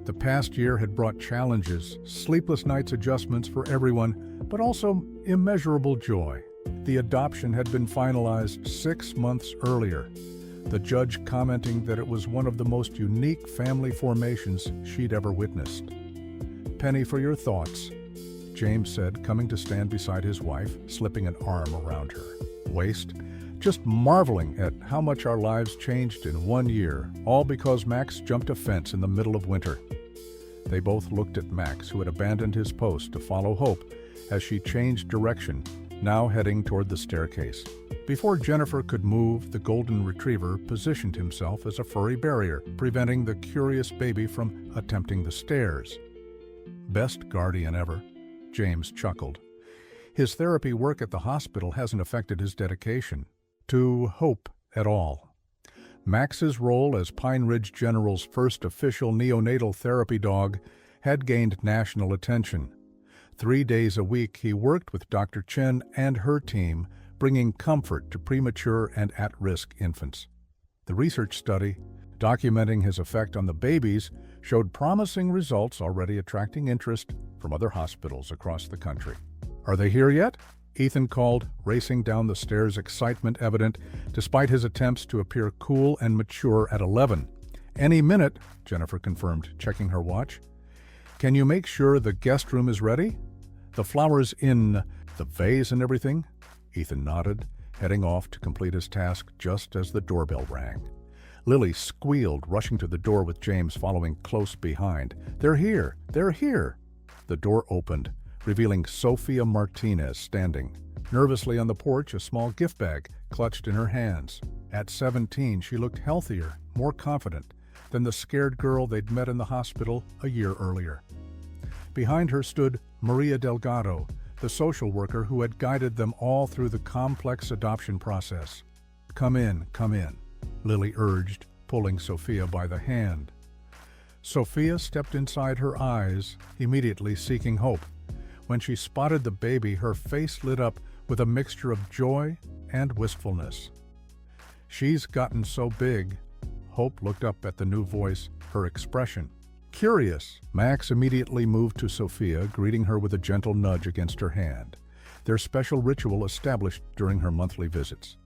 A: The past year had brought challenges, sleepless nights, adjustments for everyone, but also immeasurable joy. The adoption had been finalized 6 months earlier, the judge commenting that it was one of the most unique family formations she'd ever witnessed. Penny, for your thoughts, James said, coming to stand beside his wife, slipping an arm around her waist, just marveling at how much our lives changed in 1 year, all because Max jumped a fence in the middle of winter. They both looked at Max, who had abandoned his post to follow Hope as she changed direction, now heading toward the staircase. Before Jennifer could move, the golden retriever positioned himself as a furry barrier, preventing the curious baby from attempting the stairs. Best guardian ever, James chuckled. His therapy work at the hospital hasn't affected his dedication to Hope at all. Max's role as Pine Ridge General's first official neonatal therapy dog had gained national attention. 3 days a week, he worked with Dr. Chen and her team, bringing comfort to premature and at-risk infants. The research study, documenting his effect on the babies, showed promising results, already attracting interest from other hospitals across the country. Are they here yet? Ethan called, racing down the stairs, excitement evident, despite his attempts to appear cool and mature at 11. Any minute, Jennifer confirmed, checking her watch. Can you make sure the guest room is ready? The flowers in the vase and everything? Ethan nodded, heading off to complete his task just as the doorbell rang. Lily squealed, rushing to the door with James following close behind. They're here! They're here! The door opened, revealing Sophia Martinez standing nervously on the porch, a small gift bag clutched in her hands. At 17, she looked healthier, more confident than the scared girl they'd met in the hospital a year earlier. Behind her stood Maria Delgado, the social worker who had guided them all through the complex adoption process. Come in, Lily urged, pulling Sophia by the hand. Sophia stepped inside her eyes, immediately seeking Hope. When she spotted the baby, her face lit up with a mixture of joy and wistfulness. "She's gotten so big." Hope looked up at the new voice, her expression curious. Max immediately moved to Sophia, greeting her with a gentle nudge against her hand, their special ritual established during her monthly visits.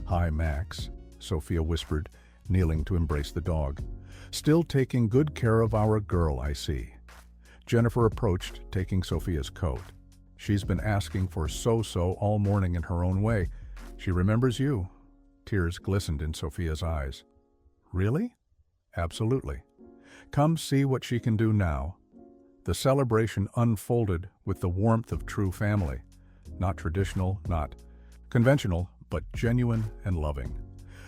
A: "Hi, Max," Sophia whispered, kneeling to embrace the dog. "Still taking good care of our girl, I see." Jennifer approached, taking Sophia's coat. "She's been asking for so-so all morning in her own way. She remembers you." Tears glistened in Sophia's eyes. "Really?" "Absolutely. Come see what she can do now." The celebration unfolded with the warmth of true family. Not traditional, not conventional, but genuine and loving.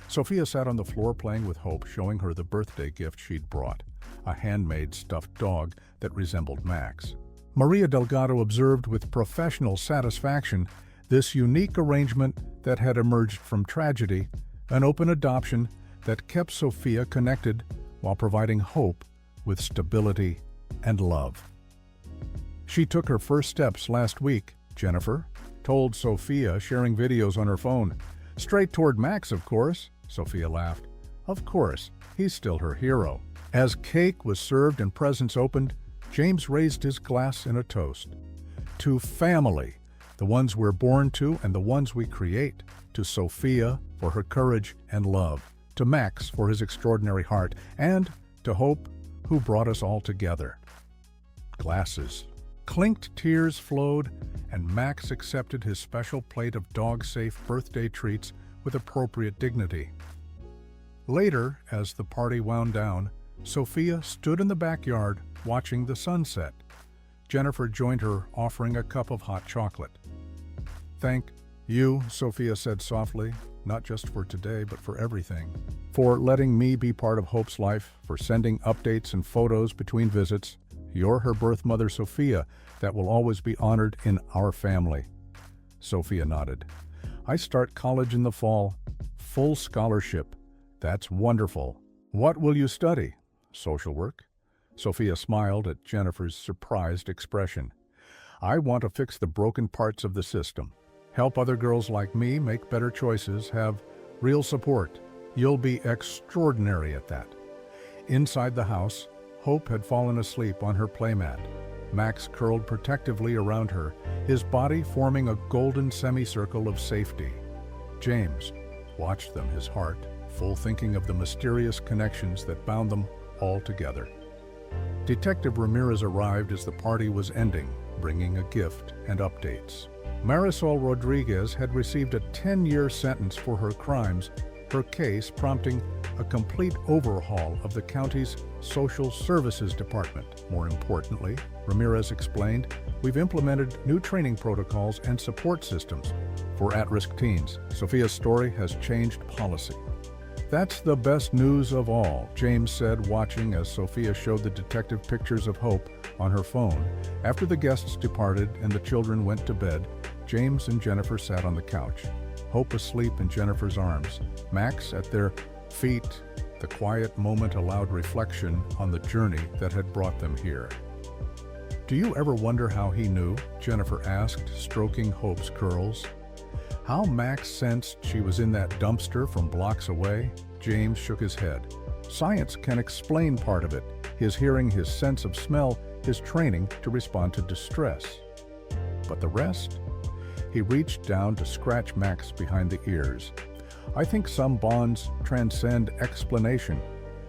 A: Sophia sat on the floor playing with Hope, showing her the birthday gift she'd brought, a handmade stuffed dog that resembled Max. Maria Delgado observed with professional satisfaction this unique arrangement that had emerged from tragedy, an open adoption that kept Sophia connected while providing Hope with stability and love. "She took her first steps last week," Jennifer told Sophia, sharing videos on her phone. "Straight toward Max, of course," Sophia laughed. "Of course, he's still her hero." As cake was served and presents opened, James raised his glass in a toast. "To family, the ones we're born to and the ones we create. To Sophia for her courage and love. To Max for his extraordinary heart. And to Hope, who brought us all together." Glasses clinked, tears flowed, and Max accepted his special plate of dog-safe birthday treats with appropriate dignity. Later, as the party wound down, Sophia stood in the backyard watching the sunset. Jennifer joined her, offering a cup of hot chocolate. "Thank you," Sophia said softly, "not just for today, but for everything. For letting me be part of Hope's life, for sending updates and photos between visits. You're her birth mother, Sophia, that will always be honored in our family." Sophia nodded. "I start college in the fall. Full scholarship. That's wonderful. What will you study?" "Social work." Sophia smiled at Jennifer's surprised expression. "I want to fix the broken parts of the system. Help other girls like me make better choices, have real support. You'll be extraordinary at that." Inside the house, Hope had fallen asleep on her playmat. Max curled protectively around her, his body forming a golden semicircle of safety. James watched them, his heart full, thinking of the mysterious connections that bound them all together. Detective Ramirez arrived as the party was ending, bringing a gift and updates. Marisol Rodriguez had received a 10-year sentence for her crimes, her case prompting a complete overhaul of the county's social services department. More importantly, Ramirez explained, "We've implemented new training protocols and support systems for at-risk teens. Sophia's story has changed policy." "That's the best news of all," James said, watching as Sophia showed the detective pictures of Hope on her phone. After the guests departed and the children went to bed, James and Jennifer sat on the couch, Hope asleep in Jennifer's arms, Max at their feet. The quiet moment allowed reflection on the journey that had brought them here. "Do you ever wonder how he knew?" Jennifer asked, stroking Hope's curls. "How Max sensed she was in that dumpster from blocks away?" James shook his head. "Science can explain part of it, his hearing, his sense of smell, his training to respond to distress. But the rest?" He reached down to scratch Max behind the ears. "I think some bonds transcend explanation.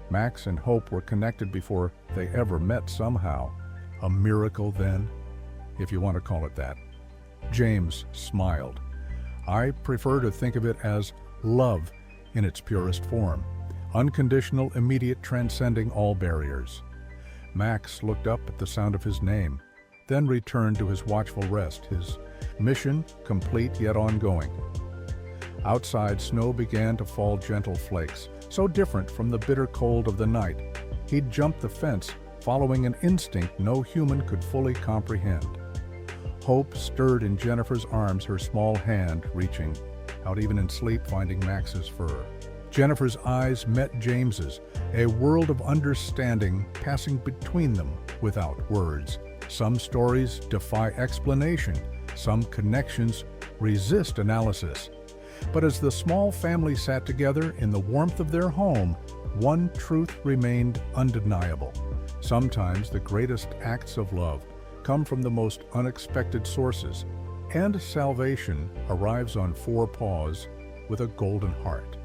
A: Max and Hope were connected before they ever met somehow. A miracle then, if you want to call it that." James smiled. "I prefer to think of it as love in its purest form. Unconditional, immediate, transcending all barriers." Max looked up at the sound of his name, then returned to his watchful rest, his mission complete yet ongoing. Outside, snow began to fall, gentle flakes, so different from the bitter cold of the night. He'd jumped the fence, following an instinct no human could fully comprehend. Hope stirred in Jennifer's arms, her small hand reaching out even in sleep, finding Max's fur. Jennifer's eyes met James's, a world of understanding passing between them without words. Some stories defy explanation, some connections resist analysis. But as the small family sat together in the warmth of their home, one truth remained undeniable. Sometimes the greatest acts of love come from the most unexpected sources, and salvation arrives on four paws with a golden heart.